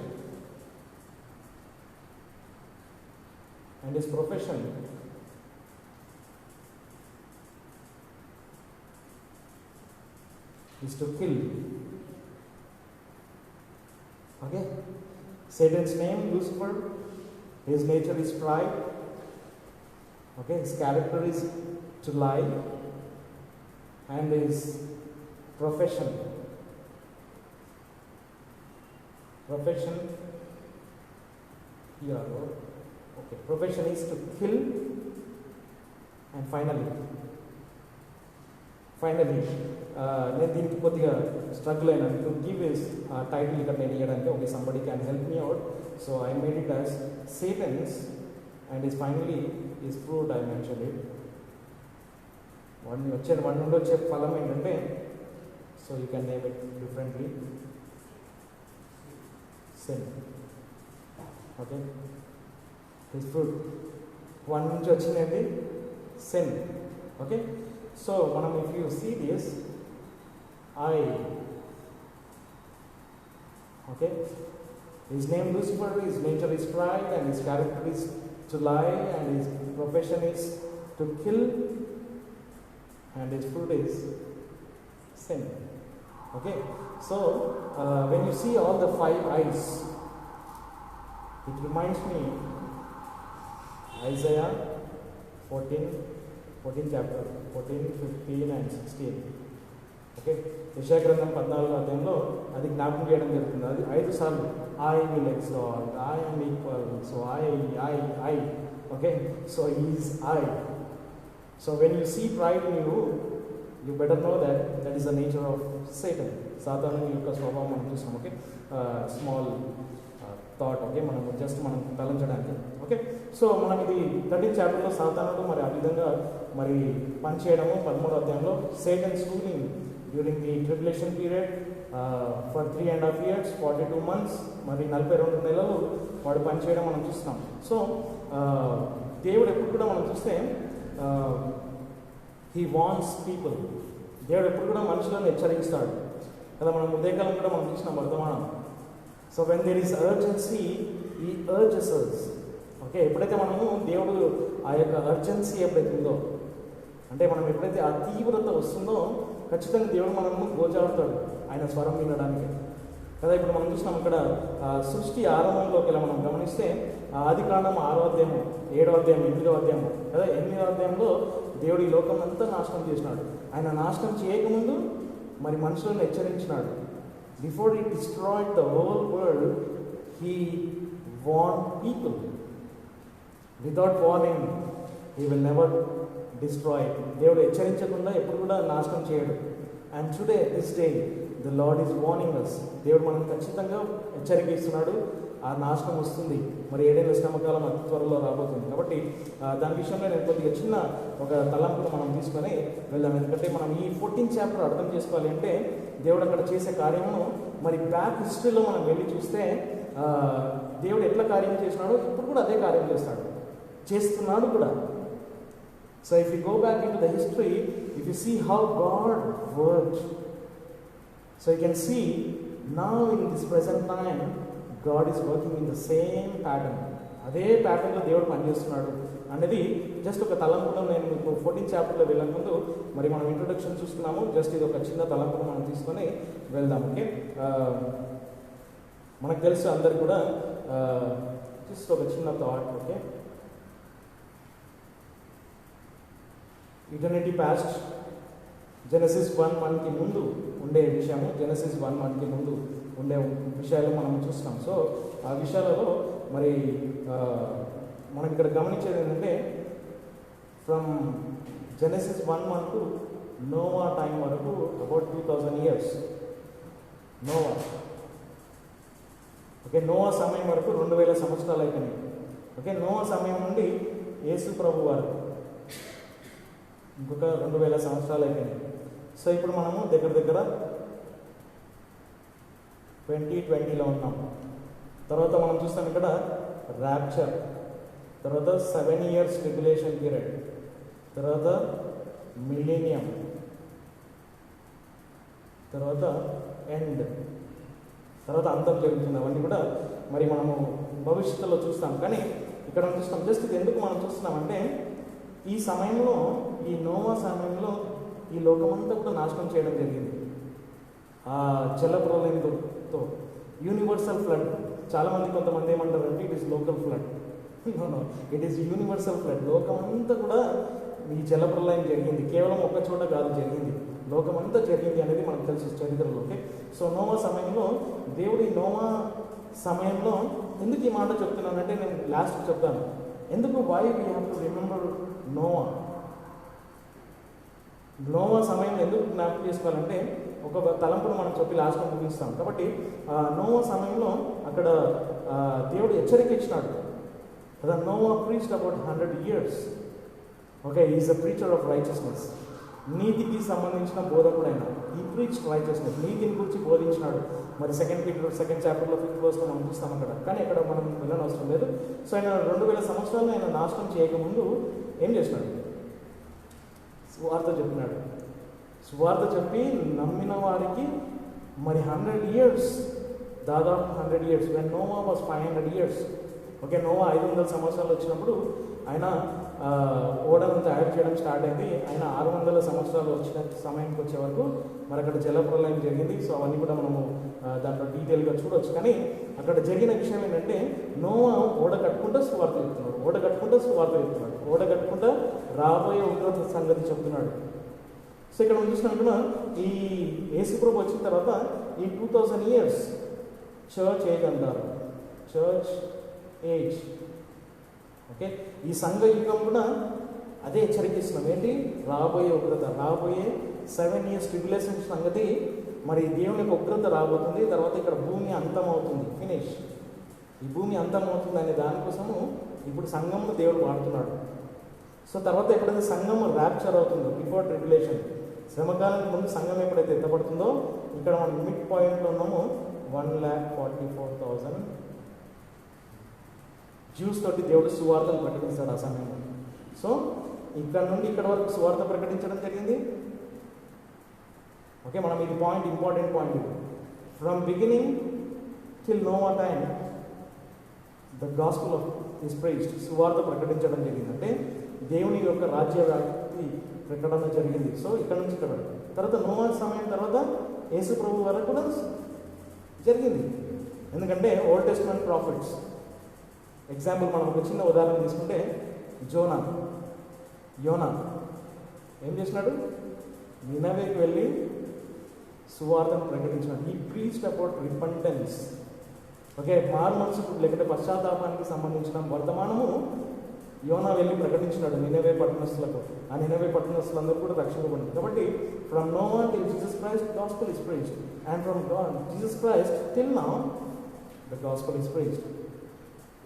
and his profession is to kill. Okay, Satan's name Lucifer, his nature is pride. Okay, his character is to lie, and his profession here. Okay, profession is to kill, and finally నేను దీనికి కొద్దిగా స్ట్రగుల్ అయినాను టు గివ్ హిస్ టైటిల్ ఇక్కడ నేను ఇవ్వడానికి. Okay, somebody can help me out. So I made it as Satan's and is finally is fruit. I mention it. వాడి నుండి వచ్చే ఫలం ఏంటంటే, so you can name it differently, sin. Okay, his fruit వాడి నుంచి వచ్చిందండి సిన్. ఓకే, సో మనం if you see this okay, his name Lucifer, his nature is pride and his character is to lie and his profession is to kill and his fruit is sin. Okay, so when you see all the 5 eyes, it reminds me Isaiah 14 chapter 14, 15 and 16. Okay, యెషయా గ్రంథం 14వ అధ్యాయంలో అది జ్ఞాపకం చేయడం జరుగుతుంది. అది 5 సార్లు I will exalt, I am equal, so I. Okay, so is I. So when you see pride in you better know that is the nature of Satan. సాతాను యొక్క స్వభావం మనం చూస్తాం. Okay, small thought. ఓకే, మనం తలంచడానికి. ఓకే, సో మనం ఇది 13th చాప్టర్లో సాతానుడు మరి ఆ విధంగా మరి పనిచేయడము. 13వ అధ్యాయంలో Satan schooling during the tribulation period for 3.5 years, 42 months, మరి 42 నెలలు వాడు పనిచేయడం మనం చూస్తున్నాం. సో దేవుడు ఎప్పుడు కూడా మనం చూస్తే హీ వాన్స్ పీపుల్. దేవుడు ఎప్పుడు కూడా మనుషులను హెచ్చరిస్తాడు కదా. మనం ఉదయకాలం కూడా మనం చూసినాం వర్తమానం. So when there is urgency, he urges us. Okay, ఎప్పుడైతే మనము దేవుడు ఆ యొక్క అర్జెన్సీ ఎప్పుడైతే ఉందో, అంటే మనం ఎప్పుడైతే ఆ తీవ్రత వస్తుందో ఖచ్చితంగా దేవుడు మనము గోజాడుతాడు ఆయన స్వరం వినడానికి కదా. ఇప్పుడు మనం చూసినాం ఇక్కడ సృష్టి ఆరంభంలోకి ఇలా మనం గమనిస్తే ఆదికాండం 6వ అధ్యాయము, 7వ అధ్యాయం, 8వ అధ్యాయము కదా. 8వ అధ్యాయంలో దేవుడు ఈ లోకం అంతా నాశనం చేసినాడు. ఆయన నాశనం చేయకముందు మరి మనుషులను హెచ్చరించినాడు. Before he destroyed the whole world, he warn people. Without warning, he will never destroy. దేవుడు హెచ్చరించకుండా ఎప్పుడు కూడా నాశనం చేయడు. And today this day the Lord is warning us. దేవుడు మనం ఖచ్చితంగా హెచ్చరిక ఇస్తున్నాడు, ఆ నాశనం వస్తుంది, మరి 7 ఏళ్ల శ్రమకాలం అతి త్వరలో రాబోతుంది. కాబట్టి దాని విషయంలో నేను కొద్దిగా చిన్న ఒక తలంపును మనం తీసుకొని వెళ్దాం. ఎందుకంటే మనం ఈ 14th చాప్టర్ అర్థం చేసుకోవాలి అంటే దేవుడు అక్కడ చేసే కార్యము మరి బ్యాక్ హిస్టరీలో మనం వెళ్ళి చూస్తే దేవుడు ఎట్లా కార్యం చేసినాడో ఇప్పుడు కూడా అదే కార్యం చేస్తున్నాడు కూడా. So if you go back into the history, if you see how God worked, so you can see now in this present time God is working in the same pattern. అదే ప్యాటర్న్లో దేవుడు పనిచేస్తున్నాడు అనేది జస్ట్ ఒక తలంపులో నేను మీకు 14th చాప్టర్లో వెళ్ళక ముందు మరి మనం ఇంట్రొడక్షన్ చూస్తున్నాము. జస్ట్ ఇది ఒక చిన్న తలంపును మనం తీసుకొని వెళ్దాం. ఓకే, మనకు తెలుసు అందరికి కూడా జస్ట్ ఒక చిన్న thought. Okay, eternity past, Genesis 1:1కి ముందు ఉండే విషయము, జెనసిస్ 1:1కి ముందు ఉండే విషయాలు మనం చూస్తున్నాం. సో ఆ విషయాలలో మరి మనం ఇక్కడ గమనించేది ఏంటంటే from Genesis 1:1 to Noah time వరకు about 2000 years. Noah, okay, Noah సమయం వరకు 2000 సంవత్సరాలు అయిపోయినాయి. ఓకే, నోవా సమయం నుండి యేసు ప్రభు వారు ఇంకొక 2000 సంవత్సరాలు అయిపోయినాయి. సో ఇప్పుడు మనము దగ్గర 2020లో ఉన్నాం. తర్వాత మనం చూస్తాం ఇక్కడ ర్యాప్చర్, తర్వాత 7 years ట్రిబ్యులేషన్ పీరియడ్, తర్వాత మిలీనియం, తర్వాత ఎండ్, తర్వాత అంతం జరుగుతుంది. అవన్నీ కూడా మరి మనము భవిష్యత్తులో చూస్తాం. కానీ ఇక్కడ మనం చూస్తాం, జస్ట్ ఇది ఎందుకు మనం చూస్తున్నామంటే ఈ సమయంలో, ఈ నోవా సమయంలో ఈ లోకమంతా కూడా నాశనం చేయడం జరిగింది ఆ జలప్రలయంతో. Universal flood. చాలామంది కొంతమంది ఏమంటారంటే it is local flood. No, it is universal flood. లోకమంతా కూడా ఈ జలప్రలయం జరిగింది. కేవలం ఒక్క చోట కాదు జరిగింది, లోకమంతా జరిగింది అనేది మనకు తెలుసు చరిత్రలో. ఓకే, సో నోవా సమయంలో దేవుడు ఈ నోవా సమయంలో ఎందుకు ఈ మాట చెప్తున్నానంటే నేను లాస్ట్ చెప్తాను ఎందుకు. Why we have to remember Noah. Noah సమయంలో ఎందుకు జ్ఞాపకం చేసుకోవాలంటే ఒక తలంపును మనం చెప్పి లాస్ట్లో ముగిస్తాం. కాబట్టి నోవా సమయంలో అక్కడ దేవుడు హెచ్చరిక ఇచ్చినాడు కదా. Noah preached about 100 years. Okay, is a preacher of righteousness. నీతికి సంబంధించిన బోధకుడైన ఈ ప్రీచ్ రైచియస్నెస్, నీతిని గురించి బోధించినాడు. మరి 2 Peter 2nd chapterలో 5th verseలో మనం చూస్తాం అక్కడ. కానీ అక్కడ మనం వెళ్ళనవసరం లేదు. సో ఆయన 2000 సంవత్సరాలు ఆయన నాశనం చేయకముందు ఏం చేసినాడు? సువార్త చెప్పినాడు. సువార్త చెప్పి నమ్మిన వారికి మరి 100 years, దాదాపు 100 years. When Noah was 500 years. Okay, Noah 500 సంవత్సరాలు వచ్చినప్పుడు ఆయన ఓడను తయారు చేయడం స్టార్ట్ అయింది. ఆయన 600 సంవత్సరాలు వచ్చిన సమయానికి వచ్చే వరకు మరి అక్కడ జలప్రలయం జరిగింది. సో అవన్నీ కూడా మనము దాంట్లో డీటెయిల్గా చూడవచ్చు. కానీ అక్కడ జరిగిన విషయం ఏంటంటే నోవా ఓడ కట్టుకుంటూ సువార్త చెప్తున్నాడు, ఓడ కట్టుకుంటూ రాబోయే ఉగ్రత సంగతి చెప్తున్నాడు. సో ఇక్కడ మనం చూసినట్టుగా ఈ యేసుప్రభు వచ్చిన తర్వాత ఈ 2000 years చర్చ్ ఏజ్ అంటారు, చర్చ్ ఏజ్. ఓకే, ఈ సంఘ యుగం కూడా అదే హెచ్చరిస్తున్నాం. ఏంటి? రాబోయే ఉగ్రత, రాబోయే 7 years ట్రిబ్యులేషన్ సంగతి. మరి దేవుని యొక్క ఉగ్రత రాబోతుంది. తర్వాత ఇక్కడ భూమి అంతం అవుతుంది, ఫినిష్. ఈ భూమి అంతం అవుతుంది అనే దానికోసము ఇప్పుడు సంఘంలో దేవుడు వాడుతున్నాడు. సో తర్వాత ఎప్పుడైతే సంఘం ర్యాప్చర్ అవుతుందో, బిఫోర్ ట్రిబ్యులేషన్, శ్రమకాలానికి ముందు సంఘం ఎప్పుడైతే ఎత్తపడుతుందో, ఇక్కడ మనం మిడ్ పాయింట్లో ఉన్నాము. 1,44,000 జ్యూస్ తోటి దేవుడు సువార్తను ప్రకటిస్తాడు ఆ సమయంలో. సో ఇక్కడ నుండి ఇక్కడ వరకు సువార్త ప్రకటించడం జరిగింది. ఓకే, మనం ఇది point, important point. From beginning till Noah time the gospel of is preached. సువార్త ప్రకటించడం జరిగింది. అంటే దేవుని యొక్క రాజ్య వ్యాప్తి ప్రకటన జరిగింది. సో ఇక్కడ నుంచి ఇక్కడ తర్వాత నోవా సమయం తర్వాత యేసు ప్రభు వరకు కూడా జరిగింది. ఎందుకంటే ఓల్డ్ టెస్ట్మెంట్ ప్రాఫిట్స్, ఎగ్జాంపుల్ మనం ఒక చిన్న ఉదాహరణ తీసుకుంటే యోనా ఏం చేసినాడు? నినవేకి వెళ్ళి సువార్తను ప్రకటించినాడు. ఈ ప్రీచ్డ్ అబౌట్ రిపెంటెన్స్. ఓకే, మారు మనసుకు లేకపోతే పశ్చాత్తాపానికి సంబంధించిన వర్తమానము యోనా వెళ్ళి ప్రకటించినాడు నినవే పట్టణస్థులకు. ఆ నినవే పట్టణస్థులందరూ కూడా రక్షింపబడింది. కాబట్టి from Noah till Jesus Christ gospel is preached, and from Jesus Christ till now the gospel is preached.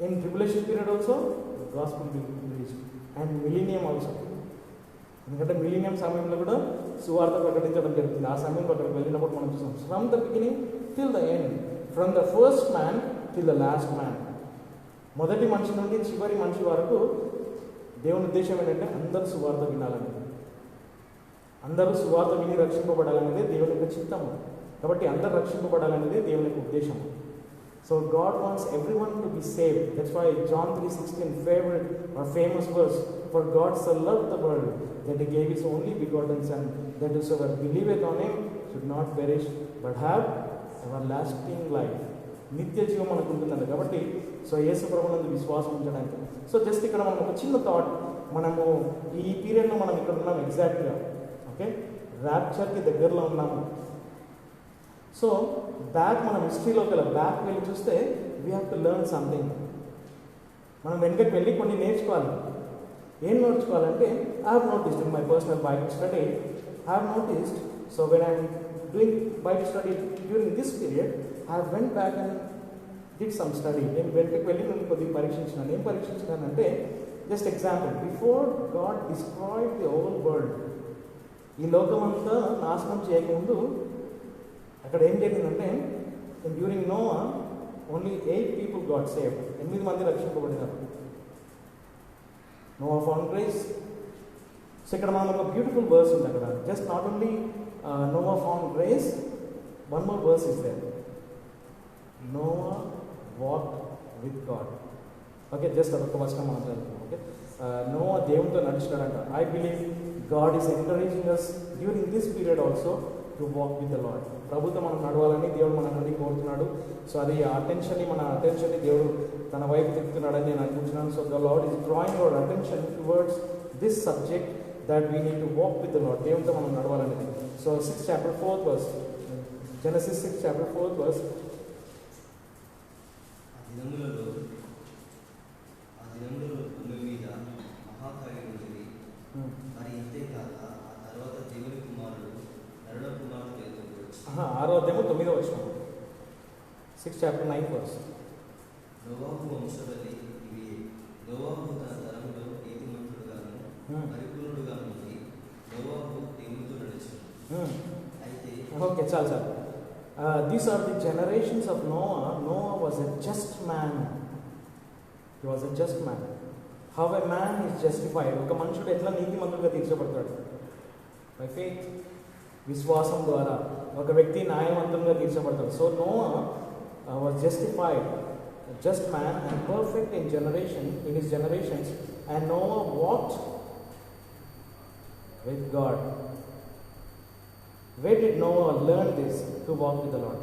In tribulation period also gospel will be preached, and millennium also. ఎందుకంటే మిలీనియం సమయంలో కూడా సువార్త ప్రకటించడం జరుగుతుంది. ఆ సమయంలో అక్కడికి వెళ్ళినప్పుడు మనం చూసాం from the beginning till the end, from the first man till the last man. మొదటి మనిషి నుండి చివరి మనిషి వరకు దేవుని ఉద్దేశం ఏంటంటే అందరూ సువార్త వినాలనేది, అందరూ సువార్త విని రక్షింపబడాలనేది దేవుని యొక్క చిత్తము. కాబట్టి అందరూ రక్షింపబడాలనేది దేవుని యొక్క ఉద్దేశం. So God wants everyone to be saved. That's why John 3:16 favorite or famous verse, for God so loved the world that he gave his only begotten son, that whosoever believeth on him should not perish but have everlasting life. నిత్య జీవం మనకు ఉంటుందండి. కాబట్టి సో యేసు ప్రభువునందు విశ్వాసం ఉంచడానికి. సో జస్ట్ ఇక్కడ మనం ఒక చిన్న థాట్, మనము ఈ పీరియడ్లో మనం ఇక్కడ ఉన్నాం ఎగ్జాక్ట్గా. ఓకే, ర్యాప్చర్కి దగ్గరలో ఉన్నాము. సో బ్యాక్ మనం హిస్టరీలోకి బ్యాక్ వెళ్ళి చూస్తే we have to learn something. మనం వెనకకి వెళ్ళి కొన్ని నేర్చుకోవాలి. ఏం నేర్చుకోవాలంటే I have noticed in my personal Bible study, I have noticed, so when I'm doing Bible study during this period, I went back and did some study. నేను వెనకకి వెళ్ళి నేను కొద్దిగా పరీక్షించినాను. ఏం పరీక్షించినానంటే just example, before God destroyed the whole world, ఈ లోకమంతా నాశనం చేయకముందు అక్కడ ఏం జరిగిందంటే during Noah only 8 people got saved. 8 మంది రక్షింపబడినారు. Noah found grace. సో ఇక్కడ మనం ఒక బ్యూటిఫుల్ వర్స్ ఉంది అక్కడ. Just not only Noah found grace, one more verse is there, Noah walked with God. Okay, just అదొక వచనం మనం చదువుతున్నాం. ఓకే, నోవా దేవునితో నడిచినాడంట. I believe God is encouraging us during this period also to walk with the Lord. ప్రభుత్వం మనం నడవాలని దేవుడు మన నుండి కోరుతున్నాడు. సో అది మన అటెన్షన్ని దేవుడు తన వైపు తిప్పుతున్నాడని నేను అనుకుంటున్నాను. So the Lord is drawing our attention towards this subject, that we need to walk with the Lord. దేవునితో మనం నడవాలనేది. So 6th chapter 4th verse, Genesis 6th chapter 4th verse. ఆ దినములలో భూమి మీద మహాకార్యం జరిగి, మరి ఇంతేకాక ఆ తర్వాత దేవుని కుమారుడు నరుల కుమారుడు ఎదురు 6వ అధ్యాయం 9వ వచనం, 6th chapter 9th verse. నోవాహు వంశవళి ఇవి. నోవాహు తన తరములో నీతిమంతుడుగాను పరిపూర్ణుడుగాను ఉండి నోవాహు దేవునితో నడిచాడు. అయితే ఓకే, చాలు. These are the generations of Noah. Noah was a just man. He was a just man. How a man is justified. ఒక మనుషుడు ఎట్లా నీతిమంతుడిగా తీర్చబడతాడు? By faith. విశ్వాసం ద్వారా ఒక వ్యక్తి న్యాయవంతంగా తీర్చబడతాడు. So Noah was justified, a just man and perfect in his generations, and Noah walked with God. Where did Noah learn this to walk with the Lord?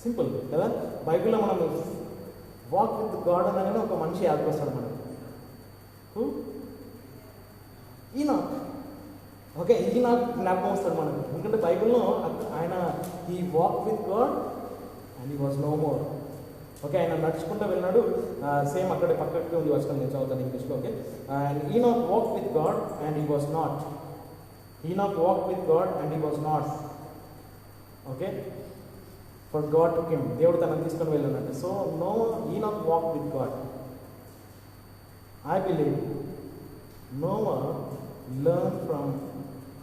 Simple కదా. బైబిల్లో మనం వాక్ విత్ గాడ్ అనగానే ఒక మనిషి యాదకొస్తాడు మనకు. ఈనాక్. ఓకే, ఈనాక్ జ్ఞాపకం వస్తాడు మనకు. ఎందుకంటే బైబిల్లో ఆయన ఈ walk with God and he was no more. Okay, ఆయన నడుచుకుంటూ వెళ్ళినాడు. సేమ్ అక్కడ పక్కకి ఉంది వచనం, నేను చదువుతాను ఇంగ్లీష్లో. Okay, and ఈనాక్ walk with God and he was not. Enoch walked with God and he was not. Okay, for God took him. దేవుడు తనని తీసుకొని వెళ్ళానంటే. So Enoch walked with God. I believe Noah learned from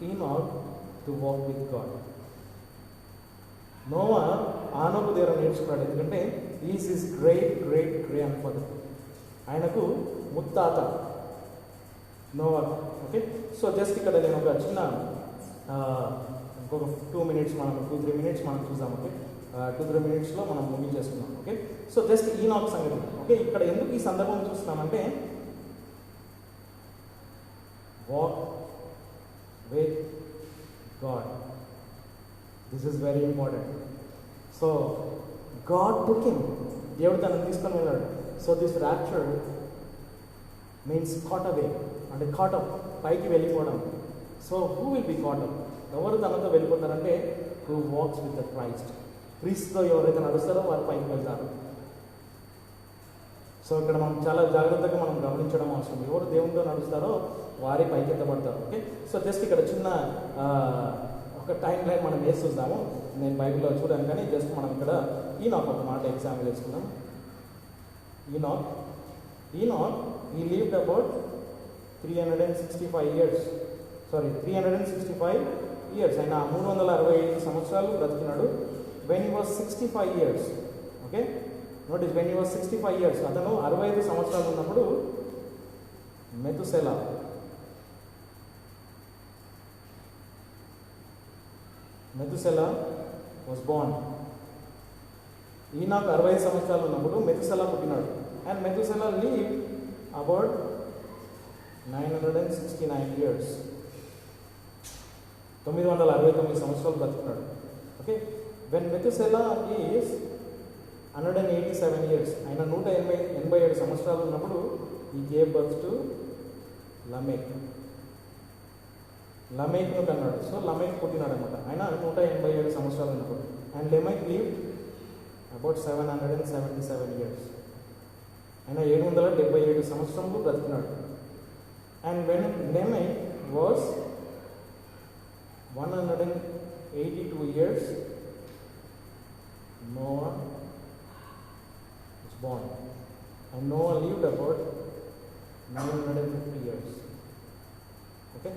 Enoch to walk with God. Noah ఆనోకు దగ్గర నేర్చుకున్నాడు. ఎందుకంటే is his great great grandfather. ఆయనకు ముత్తాత నోవా. ఓకే, సో జస్ట్ ఇక్కడ నేను ఒక చిన్న ఇంకొక 2-3 minutes మనం చూద్దాం. ఓకే, 2-3 minutesలో మనం ముగించేస్తున్నాం. ఓకే, సో జస్ట్ ఈనాక్ సంగతి. ఓకే, ఇక్కడ ఎందుకు ఈ సందర్భం చూస్తున్నామంటే walk with God. This is very important. So God took him. దేవుడు తనను తీసుకొని వెళ్ళాడు. So this rapture means caught away, అంటే కాట్ అప్, పైకి వెళ్ళిపోవడం. So who will be caught up? ఎవరు తనతో వెళ్ళిపోతారంటే who walks with the Christ. క్రీస్తుతో ఎవరైతే నడుస్తారో వారు పైకి వెళ్తారు. సో ఇక్కడ మనం చాలా జాగ్రత్తగా మనం గమనించడం అవసరం. ఎవరు దేవునితో నడుస్తారో వారే పైకి ఎత్తబడతారు. ఓకే, సో జస్ట్ ఇక్కడ చిన్న ఒక టైం లైన్ మనం వేసి చూద్దాము. నేను బైబిల్లో చూడాను కానీ జస్ట్ మనం ఇక్కడ ఈనాక్ ఒక మాట ఎగ్జాంపుల్ చేసుకుందాం. ఈనాక్ he lived about 365 years. Sorry, 365 years. ఆయన 365 సంవత్సరాలు బ్రతికినాడు. when he was 65 years. Okay, notice, when he was 65 years, అతను 65 సంవత్సరాలు ఉన్నప్పుడు మెతుసెలా was born. ఈనాకు 65 సంవత్సరాలు ఉన్నప్పుడు మెతుసెలా పుట్టినాడు. And Methuselah lived about 969 years. 969 సంవత్సరాలు బ్రతికినాడు. Okay, when Methuselah is 187 years, ఆయన 187 సంవత్సరాలు ఉన్నప్పుడు ఈ గేవ్ బర్త్ టు లమేక్ను కన్నాడు. సో లమేక్ పుట్టినాడు అనమాట. ఆయన 187 సంవత్సరాలు ఉన్నప్పుడు. And Lamech lived about 777 years, ఆయన 777 సంవత్సరంలో బ్రతికినాడు. And when Lamech was 182 years, Noah was born. And Noah lived about 950 years. Okay,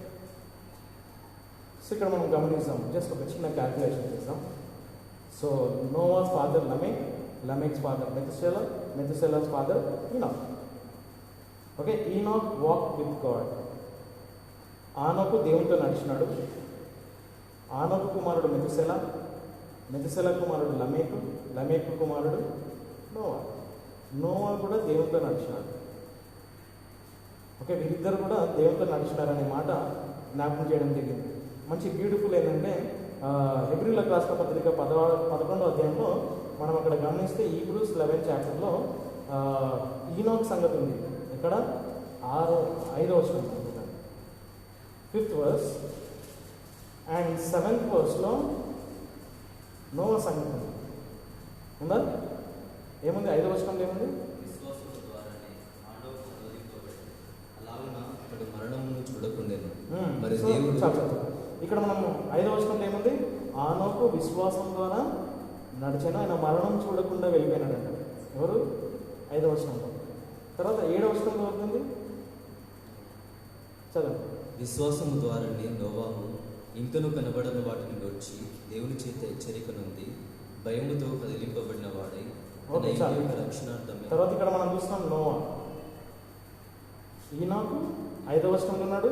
so ఇక్కడ మనం గమనిస్తాం. జస్ట్ ఒక చిన్న క్యాల్కులేషన్ చేస్తాం. So Noah's father Lamech, Lamech's father Methuselah, Methuselah's father Enoch. Okay, Enoch walk with God. ఆనోకు దేవునితో నడిచినాడు. ఆనోకు కుమారుడు మెతుసెలా, మెతుసెలా కుమారుడు లమేకు, లమేకు కుమారుడు నోవా. నోవా కూడా దేవునితో నడిచినాడు. ఓకే, వీరిద్దరు కూడా దేవునితో నడిచినారనే మాట జ్ఞాపకం చేయడం జరిగింది. మంచి బ్యూటిఫుల్ ఏంటంటే హెబ్రీయులకు రాసిన పత్రిక 11వ అధ్యాయంలో మనం అక్కడ గమనిస్తే Hebrews 11 చాప్టర్లో ఈనోక్ సంగతి ఉంది. ఇక్కడ 5వ వచనం, 5th verse and 7th verseలో Noah సంగతి ఉంది. ఉందా? ఏముంది 5వ వచనంలో ఏముంది? విశ్వాసము ద్వారానే ఆనోకు అనుమతింపబడెను. అలాగున అతడు మరణమును చూడకుండెను. మరి దేవుడు ఇక్కడ మనం 5వ వచనంలో ఏముంది? ఆనోకు విశ్వాసం ద్వారా నడిచాను, ఆయన మరణం చూడకుండా వెళ్ళిపోయినాడంట. ఎవరు? 5వ వచనంలో. తర్వాత 7వ వచనంలో అవుతుంది, చదవండి. విశ్వాసము ద్వారానే నోవాహు ఇంకను కనబడని వాటిని వచ్చి దేవుని చేత హెచ్చరిక నుండి భయముతో కదిలింపబడిన వాడై రక్షణార్థమే. తర్వాత ఇక్కడ మనం చూస్తున్నాం నోవా. ఈనాకు 5వ వచనంలో ఉన్నాడు,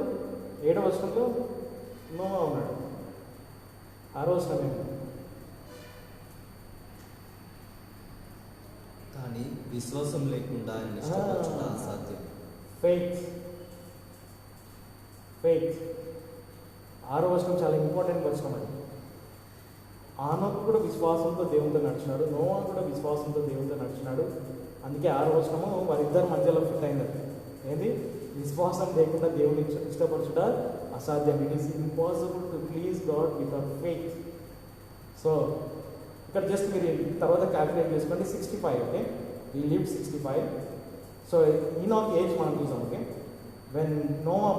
7వ వచనంలో నోవా ఉన్నాడు. 6వ వచనం ఏమిటి? కానీ విశ్వాసం లేకుండా ఆయన ఇష్టపరచుట అసాధ్యం. ఫెయిత్. 6వ వచనం చాలా ఇంపార్టెంట్ వచనం అది. ఆనోకు కూడా విశ్వాసంతో దేవునితో నడిచినాడు, నోవా కూడా విశ్వాసంతో దేవునితో నడిచినాడు. అందుకే 6వ వచనము వారిద్దరి మధ్యలో ఫిట్ అయింది. ఏంటి? విశ్వాసం లేకుండా దేవుని ఇష్టపరచుట అసాధ్యం. It is impossible to please God without faith. So ఇక్కడ జస్ట్ మీరు తర్వాత క్యాల్కులేట్ చేసుకోండి. 65. ఓకే, ఈ లివ్డ్ 65. సో ఈనాక్ ఏజ్ మనం చూసాం. ఓకే, వెన్ నోవా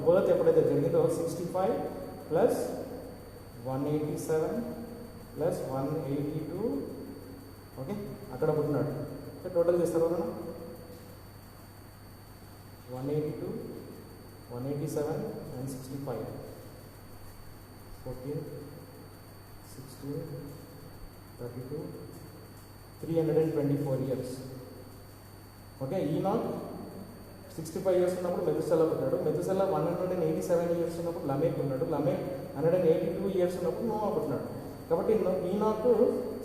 బర్త్ ఎప్పుడైతే జరిగిందో 65 ప్లస్ 187 ప్లస్ 182. ఓకే, అక్కడ పుట్టినాడు. టోటల్ చేస్తారు కదా, 182, 187 and 65. 14, 16, 32, 324 years. ఓకే, ఈనాక్ 65 years ఉన్నప్పుడు మెతుసెలా పుట్టాడు. మెతుసెలా 187 years ఉన్నప్పుడు లమేక్ ఉన్నాడు. లమేక్ 182 years ఉన్నప్పుడు నోవా పుట్టినాడు. కాబట్టి ఈనాకు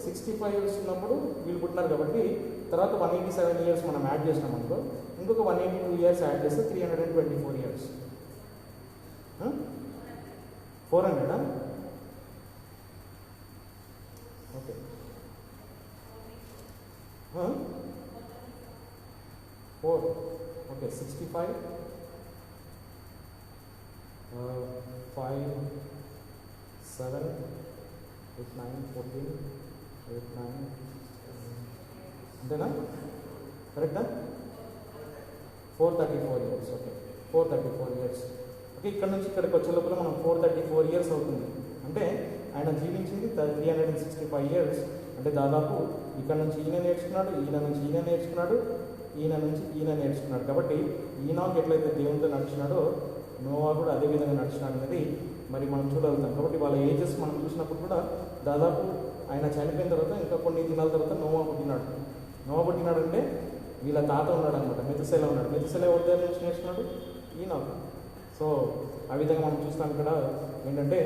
65 years ఉన్నప్పుడు వీళ్ళు పుట్టినారు. కాబట్టి తర్వాత 187 years మనం యాడ్ చేసినాం అనుకో, ఇంకొక 182 years యాడ్ చేస్తే 324 years. 400. ఓకే, 4. ఓకే, 65, 5, 7, 8, 9, 14, 8, 9 అంతేనా? కరెక్టా? 434 ఇయర్స్. Okay, 434 years. ఓకే, ఇక్కడ నుంచి ఇక్కడికి వచ్చే లోపల మనం 434 ఇయర్స్ అవుతుంది. అంటే ఆయన జీవించింది 365 ఇయర్స్. అంటే దాదాపు ఇక్కడ నుంచి ఈయన నేర్చుకున్నాడు, ఈయన నుంచి ఈయన నేర్చుకున్నాడు, ఈయన నుంచి ఈయన నేర్చుకున్నాడు. కాబట్టి ఈనాకు ఎట్లయితే దేవునితో నడిచినాడో నోవా కూడా అదే విధంగా నడిచినాడు అనేది మరి మనం చూడగలుగుతాం. కాబట్టి వాళ్ళ ఏజెస్ మనం చూసినప్పుడు కూడా దాదాపు ఆయన చనిపోయిన తర్వాత ఇంకా కొన్ని దినాల తర్వాత నోవా పుట్టినాడు. నోవా పుట్టినాడంటే వీళ్ళ తాత ఉన్నాడు అనమాట, మెతుసెల ఉన్నాడు. మెతుసెల ఎవరి దగ్గర నుంచి నేర్చుకున్నాడు? ఈనాకు. సో ఆ విధంగా మనం చూస్తాం. ఇక్కడ ఏంటంటే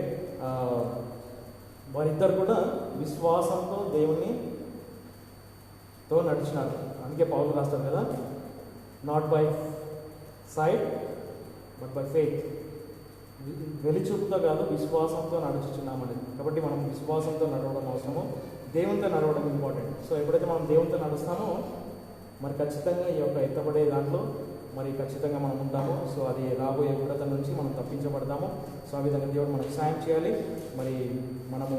వారిద్దరు కూడా విశ్వాసంతో దేవునితో నడిచినారు. అందుకే పౌలు రాస్తారు కదా, not by sight but by faith. వెలిచూపుతో కాదు, విశ్వాసంతో నడుచుచున్నామని. కాబట్టి మనం విశ్వాసంతో నడవడం అవసరము, దేవునితో నడవడం ఇంపార్టెంట్. సో ఎప్పుడైతే మనం దేవునితో నడుస్తామో మరి ఖచ్చితంగా ఈ యొక్క ఎత్తబడే దాంట్లో మరి ఖచ్చితంగా మనం ఉంటాము. సో అది రాబోయే ఉగ్రత నుంచి మనం తప్పించబడతాము. సో ఆ విధంగా దేవుడు మనకు సాయం చేయాలి. మరి మనము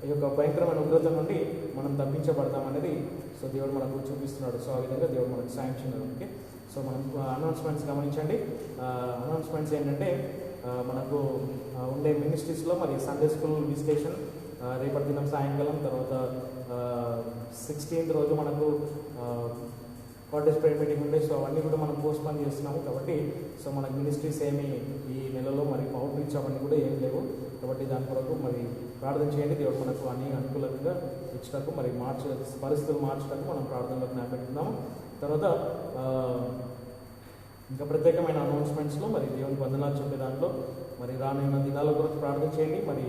ఈ యొక్క భయంకరమైన ఉగ్రత నుండి మనం తప్పించబడతాం అనేది సో దేవుడు మనకు చూపిస్తున్నాడు. సో ఆ విధంగా దేవుడు మనకు సాయం చేయాలి. ఓకే, సో మనం అనౌన్స్మెంట్స్ గమనించండి. అనౌన్స్మెంట్స్ ఏంటంటే మనకు ఉండే మినిస్ట్రీస్లో మరి సండే స్కూల్ విజిటేషన్ రేపటి దినం సాయంకాలం, తర్వాత 16th రోజు మనకు కాలేజ్ ప్రేయర్ మీటింగ్ ఉండే. సో అవన్నీ కూడా మనం పోస్ట్పోన్ చేస్తున్నాము. కాబట్టి సో మనకు మినిస్ట్రీస్ ఏమి ఈ నెలలో మరి అవుట్ రీచ్ అవన్నీ కూడా ఏం లేవు. కాబట్టి దాని కొరకు మరి ప్రార్థన చేయండి. దేవుడు మనకు అన్ని అనుకూలంగా ఇచ్చినట్టు మరి పరిస్థితులు మార్చడానికి మనం ప్రార్థనలో జ్ఞాపెట్టుకుందాము. తర్వాత ఇంకా ప్రత్యేకమైన అనౌన్స్మెంట్స్లో మరి దేవుని వందనాలు చెప్పే దాంట్లో మరి రానున్న దినాల కొరకు ప్రార్థన చేయండి. మరి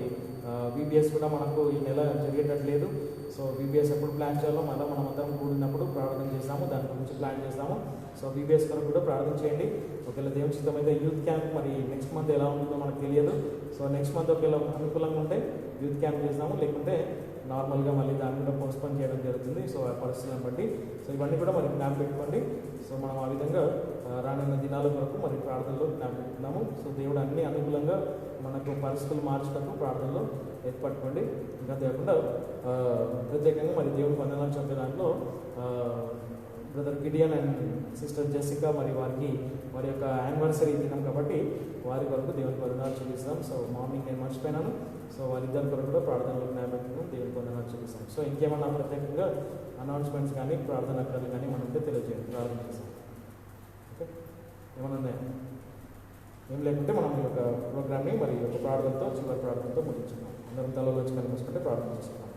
VBS కూడా మనకు ఈ నెల జరిగేటట్లేదు. సో VBS ఎప్పుడు ప్లాన్ చేయాలో మళ్ళీ మనం అందరం కూడినప్పుడు ప్రార్థన చేస్తాము, దాని గురించి ప్లాన్ చేస్తాము. సో VBS కొరకు కూడా ప్రార్థన చేయండి. ఒకవేళ దేవుని చిత్తమైతే యూత్ క్యాంప్ మరి నెక్స్ట్ మంత్ ఎలా ఉంటుందో మనకు తెలియదు. సో నెక్స్ట్ మంత్ ఒకవేళ అనుకూలంగా ఉంటే యూత్ క్యాంప్ చేస్తాము, లేకుంటే నార్మల్గా మళ్ళీ దాన్ని కూడా పోస్ట్పోన్ చేయడం జరుగుతుంది. సో ఆ పరిస్థితులను బట్టి సో ఇవన్నీ కూడా మరి జ్ఞాపకం పెట్టుకోండి. సో మనం ఆ విధంగా రానున్న దినాల వరకు మరి ప్రార్థనలో జ్ఞాపకం పెట్టుకున్నాము. సో దేవుడు అన్ని అనుకూలంగా మనకు పరిస్థితులు మార్చడానికి ప్రార్థనలో ఏర్పట్టుకోండి. ఇంకా కాకుండా ప్రత్యేకంగా మరి దేవుని వందనాలు చెప్పే దాంట్లో brother Gideon and sister Jessica మరి వారికి వారి యొక్క యానివర్సరీ దినం కాబట్టి వారి కొరకు దేవుని వందనాలు చెల్లిస్తాం. సో మార్నింగ్ నేను మర్చిపోయినాను. సో వారిద్దరి కొరకు కూడా ప్రార్థనలో జ్ఞాపకం దేవుని వందనాలు చెల్లిస్తాం. సో ఇంకేమన్నా ప్రత్యేకంగా అనౌన్స్మెంట్స్ కానీ ప్రార్థన అక్కర్లు కానీ మనం తెలియజేయండి, ప్రార్థన చేస్తాం. ఓకే, ఏమన్నా ఉన్నాయా? ఏం లేకుంటే మనం ఈ యొక్క ప్రోగ్రామ్ని మరి ఈ యొక్క ప్రార్థనతో చివరి ప్రార్థనతో ముగించున్నాం. అందరం తలలో వచ్చి కనిపిస్తుంటే ప్రార్థన చేసుకున్నాం.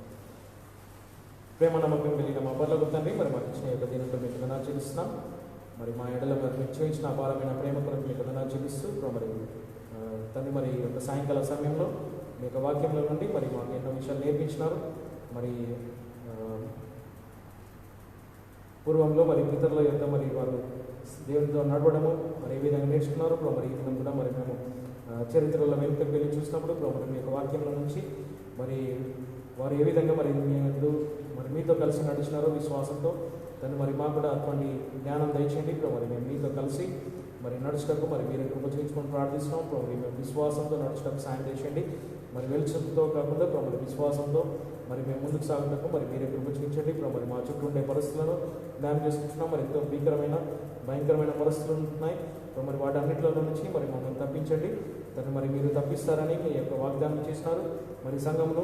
ప్రేమ నమ్మకం కలిగిన మా పర్లకు తండ్రి, మరి మాకు ఇచ్చిన యొక్క దీనితో మీకు వందనాలు చెల్లిస్తున్నాం. మరి మా ఎడల మరి మీకు చూపించిన అపారమైన ప్రేమ కొరకు మీకు వందనాలు చెల్లిస్తూ మరి తండ్రి మరి ఈ యొక్క సాయంకాల సమయంలో మీ యొక్క వాక్యంలో నుండి మరి మాకు ఎన్నో విషయాలు నేర్పించినారు. మరి పూర్వంలో మరి పితరుల యొక్క మరి వారు దేవునితో నడవడము మరి ఏ విధంగా నేర్చుకున్నారు. ఇప్పుడు మరి ఈ విధంగా కూడా మరి మేము చరిత్రలో వెనుకకు వెళ్ళి చూసినప్పుడు ఇప్పుడు మరి మీ యొక్క వాక్యంలో నుంచి మరి వారు ఏ విధంగా మరి మరి మీతో కలిసి నడిచినారో విశ్వాసంతో దాన్ని మరి మాకు కూడా అటువంటి జ్ఞానం దయచేయండి. ఇప్పుడు మరి మేము మీతో కలిసి మరి నడుచుటకు మరి మీరు కృప చూపించుకొని ప్రార్థిస్తున్నాం. ఇప్పుడు మరి మేము విశ్వాసంతో నడుచుటకు సాయం చేయండి. మరి వెలుచుతో కాకుండా ఇప్పుడు మరి విశ్వాసంతో మరి మేము ముందుకు సాగుటకు మరి మీరే కృప చూపించండి. ఇప్పుడు మరి మా చుట్టూ ఉండే పరిస్థితులను జ్ఞానం చేసుకుంటున్నాం. మరి ఎంతో భయంకరమైన పరిస్థితులు ఉంటున్నాయి. ఇప్పుడు మరి వాటన్నిటిలో నుంచి మరి మమ్మల్ని తప్పించండి. దాన్ని మరి మీరు తప్పిస్తారని మీ యొక్క వాగ్దానం చేసినారు. మరి సంఘంలో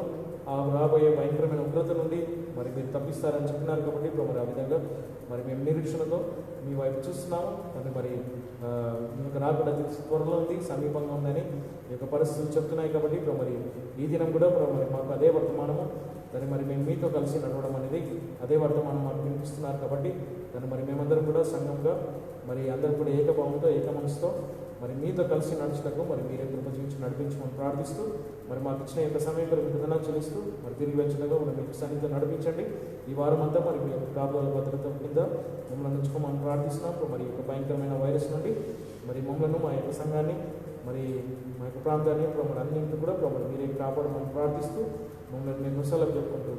ఆ రాబోయే భయంకరమైన ఉగ్రత నుండి మరి మీరు తప్పిస్తారని చెప్పినారు. కాబట్టి ఇప్పుడు మరి ఆ విధంగా మరి మేము నిరీక్షణతో మీ వైపు చూస్తున్నాము. దాన్ని మరి మీ యొక్క రాకడ త్వరలో ఉంది, సమీపంగా ఉందని ఈ యొక్క పరిస్థితులు చెప్తున్నాయి. కాబట్టి ఇప్పుడు మరి ఈ దినం కూడా ఇప్పుడు మరి మాకు అదే వర్తమానము దాన్ని మరి మేము మీతో కలిసి నడవడం అనేది అదే వర్తమానం మాకు వినిపిస్తున్నారు. కాబట్టి దాన్ని మరి మేమందరం కూడా సంఘంగా మరి అందరూ కూడా ఏకభావంతో ఏక మనసుతో మరి మీతో కలిసి నడుచుటకు మరి మీరే కృప చూపించి నడిపించమని ప్రార్థిస్తూ మరి మాకు ఇచ్చిన యొక్క సమయం కొరకు విధానాలు చెల్లిస్తూ మరి తిరిగి వచ్చేలాగా మరి మీకు సన్నిధితో నడిపించండి. ఈ వారం అంతా మరి మీ యొక్క కాపుదల భద్రత కింద మమ్మల్ని ఉంచుకోమని ప్రార్థిస్తున్నాం. మరి యొక్క భయంకరమైన వైరస్ నుండి మరి మమ్మల్ని మా యొక్క సంఘాన్ని మరి మా యొక్క ప్రాంతాన్ని మరి అన్నింటినీ కూడా మరి మీరే కాపాడమని ప్రార్థిస్తూ మమ్మల్ని మేము ముసలకు చెప్పుకుంటూ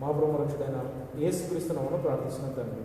మా బ్రహ్మరక్షుడైన యేసుక్రీస్తు నామమున ప్రార్థిస్తున్నాం తండ్రి.